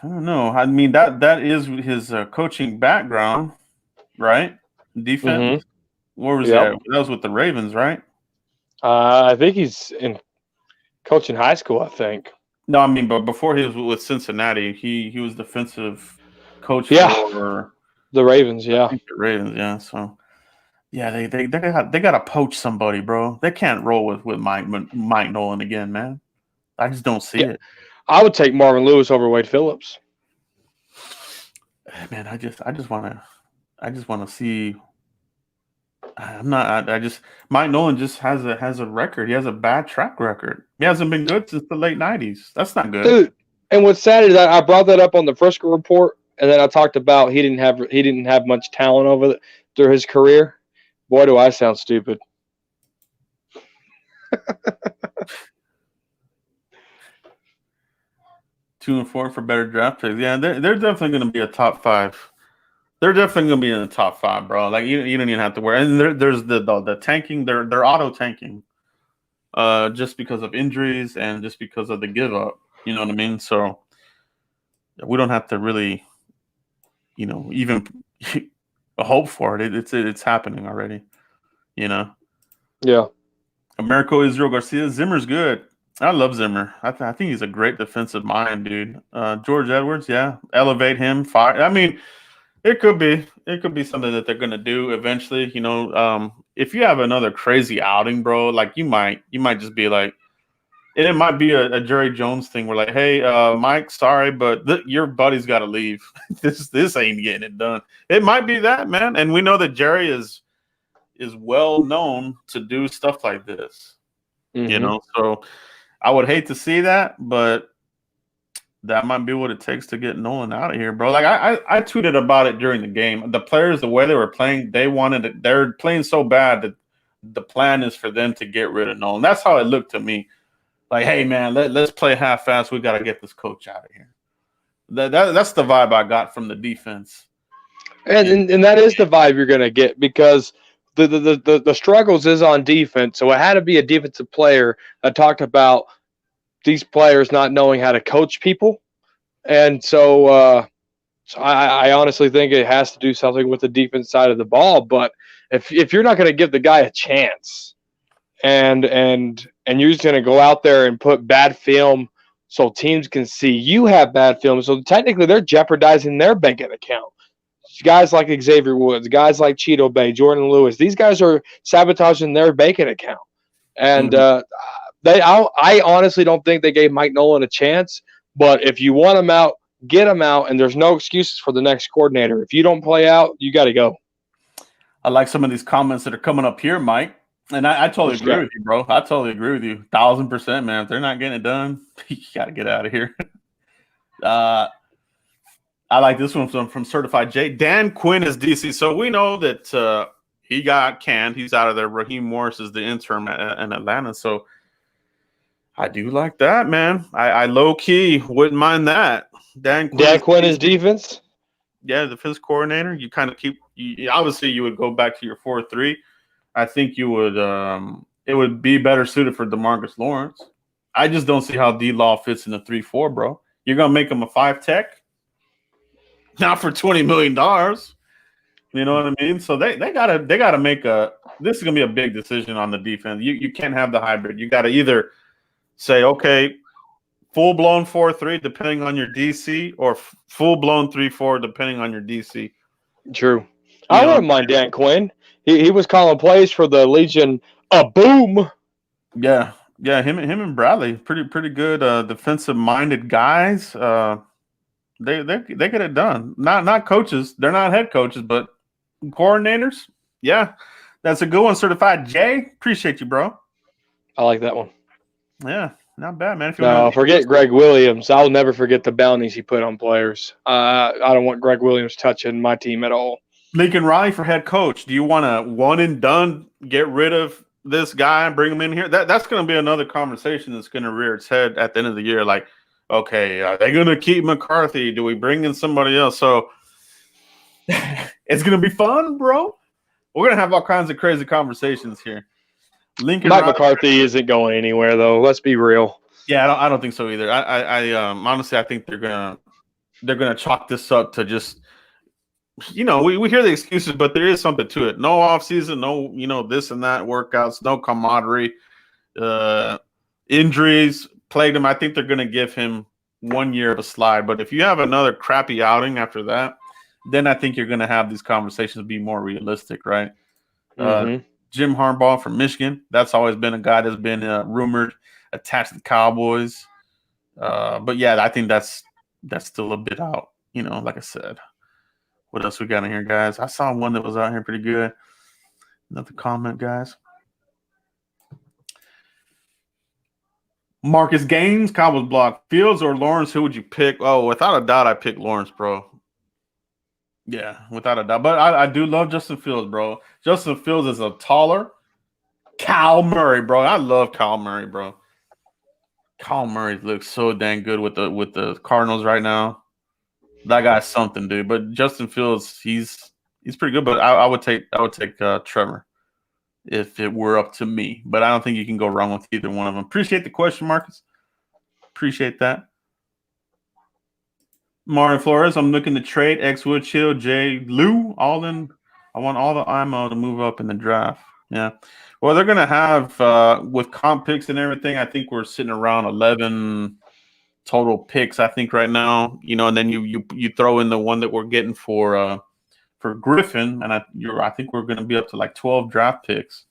[SPEAKER 1] don't know. I mean that is his coaching background, right? Defense. Where was that? That was with the Ravens, right?
[SPEAKER 2] I think he's in coaching high school. I think.
[SPEAKER 1] No, I mean, but before he was with Cincinnati, he was defensive coach for
[SPEAKER 2] the Ravens. Yeah,
[SPEAKER 1] I think the Ravens. Yeah, so yeah, they got to poach somebody, bro. They can't roll with Mike Nolan again, man. I just don't see it.
[SPEAKER 2] I would take Marvin Lewis over Wade Phillips.
[SPEAKER 1] Man, I just want to see. Mike Nolan just has a record. He has a bad track record. He hasn't been good since the late '90s. That's not good,
[SPEAKER 2] dude. And what's sad is I brought that up on the Frisco report, and then I talked about he didn't have much talent through his career. Boy, do I sound stupid.
[SPEAKER 1] 2 and 4 for better draft picks. Yeah, they're definitely going to be a top 5. They're definitely going to be in the top 5, bro. Like you don't even have to worry. And there's the tanking. They're auto tanking, just because of injuries and just because of the give up. You know what I mean? So we don't have to really, even hope for it. It's happening already.
[SPEAKER 2] Yeah.
[SPEAKER 1] Americo Israel Garcia. Zimmer's good. I love Zimmer. I think he's a great defensive mind, dude. George Edwards, yeah, elevate him. I mean, it could be something that they're gonna do eventually. If you have another crazy outing, bro, like you might just be like, and it might be a Jerry Jones thing where like, hey, Mike, sorry, but your buddy's got to leave. this ain't getting it done. It might be that, man, and we know that Jerry is well known to do stuff like this. So. I would hate to see that, but that might be what it takes to get Nolan out of here, bro. Like I tweeted about it during the game. The players, the way they were playing, they're playing so bad that the plan is for them to get rid of Nolan. That's how it looked to me. Like, hey man, let's play half-fast. We got to get this coach out of here. That's the vibe I got from the defense.
[SPEAKER 2] And that is the vibe you're gonna get because the struggles is on defense. So it had to be a defensive player that talked about these players not knowing how to coach people. And so I honestly think it has to do something with the defense side of the ball. But if you're not going to give the guy a chance and you're just going to go out there and put bad film so teams can see you have bad film, so technically they're jeopardizing their banking account. Guys like Xavier Woods, guys like Cheeto Bay, Jordan Lewis, these guys are sabotaging their banking account. And I honestly don't think they gave Mike Nolan a chance. But if you want him out, get him out, and there's no excuses for the next coordinator. If you don't play out, you got to go.
[SPEAKER 1] I like some of these comments that are coming up here, Mike. And I totally agree with you, bro. I totally agree with you. 1,000%, man. If they're not getting it done, you got to get out of here. I like this one from Certified J. Dan Quinn is DC. So we know that he got canned. He's out of there. Raheem Morris is the interim in Atlanta. So I do like that, man. I low-key wouldn't mind that. Dan
[SPEAKER 2] Quinn is defense?
[SPEAKER 1] Yeah, defense coordinator. You kind of keep – obviously, you would go back to your 4-3. I think you would it would be better suited for DeMarcus Lawrence. I just don't see how D-Law fits in a 3-4, bro. You're going to make him a 5-tech? Not for $20 million. You know what I mean? So they gotta make this is gonna be a big decision on the defense. You can't have the hybrid. You gotta either say, okay, full blown 4-3 depending on your DC, or full blown 3-4 depending on your DC.
[SPEAKER 2] True. I wouldn't mind Dan Quinn. He was calling plays for the Legion. Boom.
[SPEAKER 1] Yeah. Him and Bradley, pretty good defensive minded guys. They get it done. Not coaches. They're not head coaches, but coordinators. Yeah, that's a good one. Certified J. Appreciate you, bro.
[SPEAKER 2] I like that one.
[SPEAKER 1] Yeah, not bad, man. If you
[SPEAKER 2] No,
[SPEAKER 1] want to
[SPEAKER 2] forget Greg Williams. I'll never forget the bounties he put on players. I don't want Greg Williams touching my team at all.
[SPEAKER 1] Lincoln Riley for head coach. Do you want to one and done, get rid of this guy and bring him in here? That's going to be another conversation that's going to rear its head at the end of the year. Like, okay, are they going to keep McCarthy? Do we bring in somebody else? So it's going to be fun, bro. We're going to have all kinds of crazy conversations here.
[SPEAKER 2] Mike McCarthy isn't going anywhere, though. Let's be real.
[SPEAKER 1] Yeah, I don't think so either. I honestly, I think they're gonna chalk this up to just, we hear the excuses, but there is something to it. No off season, no, this and that workouts, no camaraderie, injuries plagued him. I think they're gonna give him 1 year of a slide. But if you have another crappy outing after that, then I think you're gonna have these conversations be more realistic, right? Jim Harbaugh from Michigan. That's always been a guy that's been rumored attached to the Cowboys. But yeah, I think that's still a bit out. Like I said. What else we got in here, guys? I saw one that was out here pretty good. Another comment, guys. Marcus Gaines, Cowboys block. Fields or Lawrence, who would you pick? Oh, without a doubt, I pick Lawrence, bro. Yeah, without a doubt. But I do love Justin Fields, bro. Justin Fields is a taller Kyle Murray, bro. I love Kyle Murray, bro. Kyle Murray looks so dang good with the Cardinals right now. That guy's something, dude. But Justin Fields, he's pretty good. But I would take Trevor if it were up to me. But I don't think you can go wrong with either one of them. Appreciate the question, Marcus. Appreciate that. Mario Flores, I'm looking to trade X Woodchill, J Lou, all in. I want all the ammo to move up in the draft. Yeah. Well, they're gonna have with comp picks and everything. I think we're sitting around 11 total picks. I think right now, and then you throw in the one that we're getting for Griffin, and I think we're gonna be up to like 12 draft picks.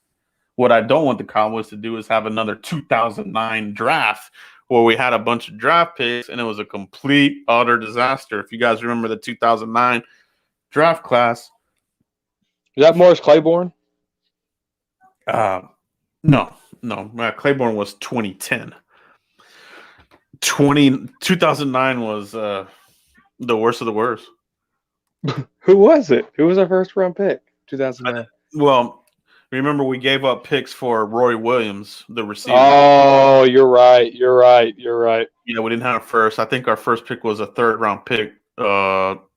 [SPEAKER 1] What I don't want the Cowboys to do is have another 2009 draft where we had a bunch of draft picks and it was a complete, utter disaster. If you guys remember the 2009 draft class.
[SPEAKER 2] Is that Morris Claiborne?
[SPEAKER 1] No. Claiborne was 2010. 2009 was the worst of the worst.
[SPEAKER 2] Who was it? Who was our first round pick? 2009.
[SPEAKER 1] Well, remember we gave up picks for Roy Williams, the receiver.
[SPEAKER 2] Oh, you're right.
[SPEAKER 1] Yeah, we didn't have first. I think our first pick was a third round pick.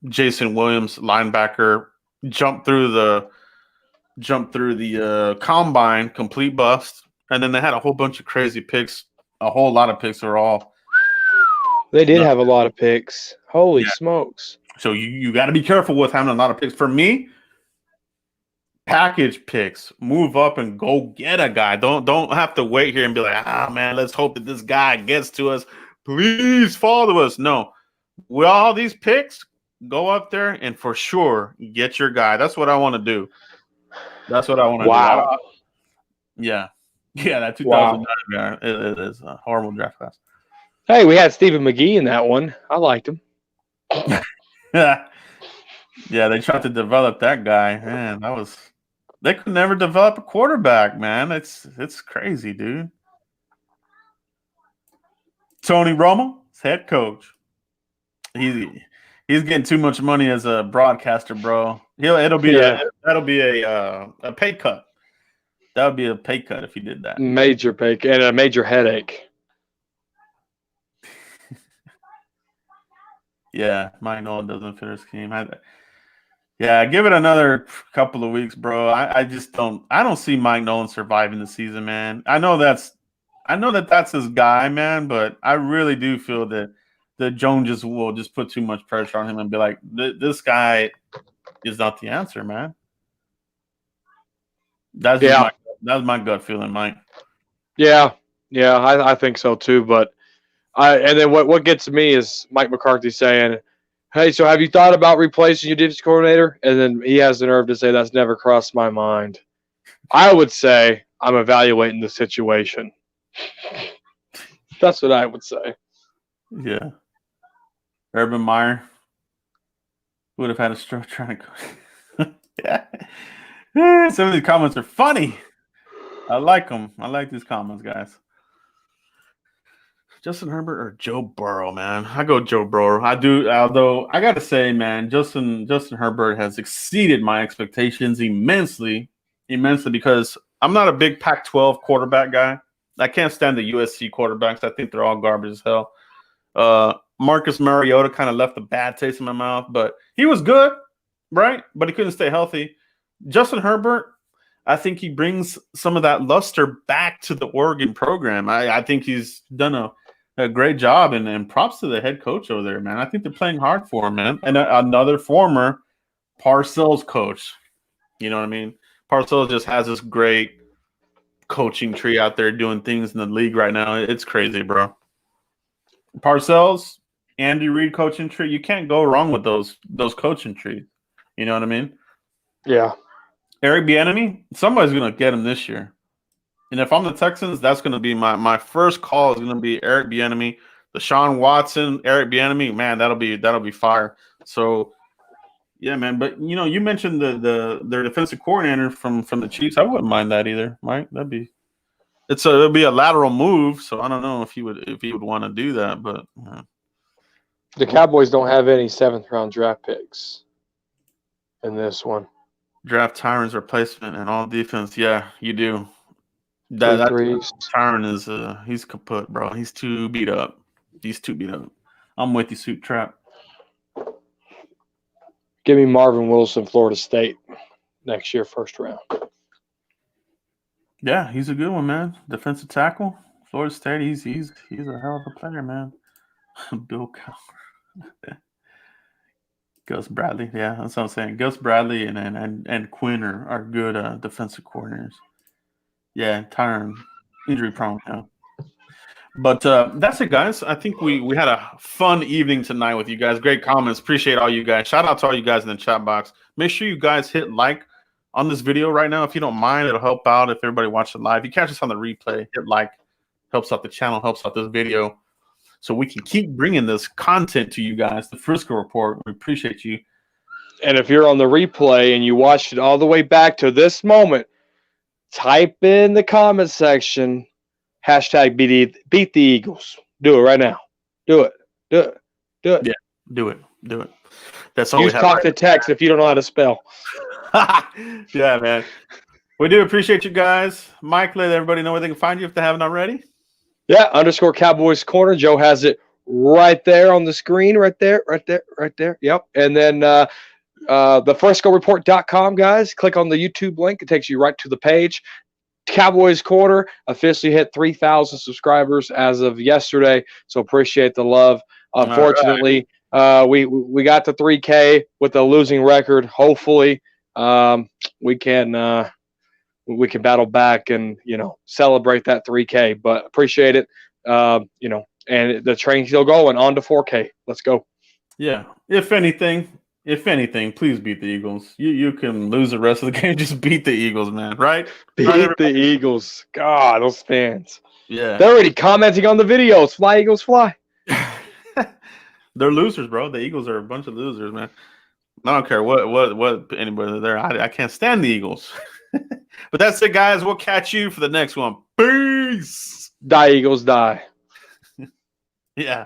[SPEAKER 1] Jason Williams, linebacker, jumped through the combine, complete bust, and then they had a whole bunch of crazy picks. A whole lot of picks are all.
[SPEAKER 2] They did have a lot of picks. Holy smokes!
[SPEAKER 1] So you got to be careful with having a lot of picks. For me, package picks, move up and go get a guy. Don't have to wait here and be like, man, let's hope that this guy gets to us. Please follow us. No, with all these picks, go up there and for sure get your guy. That's what I want to do. That's what I want to do.
[SPEAKER 2] Wow.
[SPEAKER 1] Yeah, that 2009 guy. It is a horrible draft class.
[SPEAKER 2] Hey, we had Stephen McGee in that one. I liked him.
[SPEAKER 1] Yeah, they tried to develop that guy. Man, they could never develop a quarterback, man. It's crazy, dude. Tony Romo, head coach. He's getting too much money as a broadcaster, bro. That'll be a pay cut. That would be a pay cut if he did that.
[SPEAKER 2] Major pay cut and a major headache.
[SPEAKER 1] Yeah, Mike Nolan doesn't fit his scheme. Give it another couple of weeks, bro. I just don't see Mike Nolan surviving the season, man. I know that's his guy, man, but I really do feel that the Joneses will just put too much pressure on him and be like, this guy is not the answer, man. That's my gut feeling, Mike.
[SPEAKER 2] Yeah, I think so too. But and then what gets me is Mike McCarthy saying, "Hey, so have you thought about replacing your defense coordinator?" And then he has the nerve to say, "That's never crossed my mind." I would say I'm evaluating the situation. That's what I would say.
[SPEAKER 1] Yeah. Urban Meyer would have had a stroke trying to go. Some of these comments are funny. I like them. I like these comments, guys. Justin Herbert or Joe Burrow, man? I go Joe Burrow. I do, although I got to say, man, Justin Herbert has exceeded my expectations immensely because I'm not a big Pac-12 quarterback guy. I can't stand the USC quarterbacks. I think they're all garbage as hell. Marcus Mariota kind of left a bad taste in my mouth, but he was good, right? But he couldn't stay healthy. Justin Herbert, I think he brings some of that luster back to the Oregon program. I think he's done a great job, and props to the head coach over there, man. I think they're playing hard for him, man. And another former Parcells coach. You know what I mean? Parcells just has this great coaching tree out there doing things in the league right now. It's crazy, bro. Parcells, Andy Reid coaching tree. You can't go wrong with those coaching trees. You know what I mean?
[SPEAKER 2] Yeah.
[SPEAKER 1] Eric Bieniemy, somebody's going to get him this year. And if I'm the Texans, that's going to be my first call is going to be Eric Bieniemy, Deshaun Watson, Eric Bieniemy. Man, that'll be fire. So, yeah, man. But you mentioned their defensive coordinator from the Chiefs. I wouldn't mind that either, Mike. It'll be a lateral move. So I don't know if he would want to do that, but
[SPEAKER 2] the Cowboys don't have any 7th-round draft picks in this one.
[SPEAKER 1] Draft Tyron's replacement and all defense. Yeah, you do. That Tyron is he's kaput, bro. He's too beat up. I'm with you, Soup Trap.
[SPEAKER 2] Give me Marvin Wilson, Florida State, next year, 1st round.
[SPEAKER 1] Yeah, he's a good one, man. Defensive tackle, Florida State. He's a hell of a player, man. Bill Cowher. Gus Bradley, yeah, that's what I'm saying. Gus Bradley and Quinn are good defensive coordinators. Yeah, Tyron injury prone now. But that's it, guys. I think we had a fun evening tonight with you guys. Great comments. Appreciate all you guys. Shout out to all you guys in the chat box. Make sure you guys hit like on this video right now. If you don't mind, it'll help out if everybody watches it live. If you catch us on the replay, hit like. Helps out the channel, helps out this video. So we can keep bringing this content to you guys, the Frisco Report. We appreciate you.
[SPEAKER 2] And if you're on the replay and you watched it all the way back to this moment, type in the comment section, hashtag beat the Eagles. Do it right now. Do it.
[SPEAKER 1] Yeah, do it. That's all.
[SPEAKER 2] Use talk to text if you don't know how to spell.
[SPEAKER 1] Yeah, man. We do appreciate you guys. Mike, let everybody know where they can find you if they haven't already.
[SPEAKER 2] Yeah, _Cowboys Corner. Joe has it right there on the screen, right there. Yep. And then the FriscoReport.com, guys. Click on the YouTube link. It takes you right to the page. Cowboys Corner officially hit 3,000 subscribers as of yesterday, so appreciate the love. Unfortunately, we got to 3K with a losing record. Hopefully, we can battle back and celebrate that 3K. But appreciate it. And the train's still going on to 4K. Let's go.
[SPEAKER 1] Yeah. If anything, please beat the Eagles. You can lose the rest of the game. Just beat the Eagles, man. Right?
[SPEAKER 2] Beat the Eagles. God, those fans.
[SPEAKER 1] Yeah.
[SPEAKER 2] They're already commenting on the videos. Fly, Eagles, fly.
[SPEAKER 1] They're losers, bro. The Eagles are a bunch of losers, man. I don't care what anybody there. I can't stand the Eagles. But that's it, guys. We'll catch you for the next one. Peace.
[SPEAKER 2] Die, Eagles, die.
[SPEAKER 1] Yeah.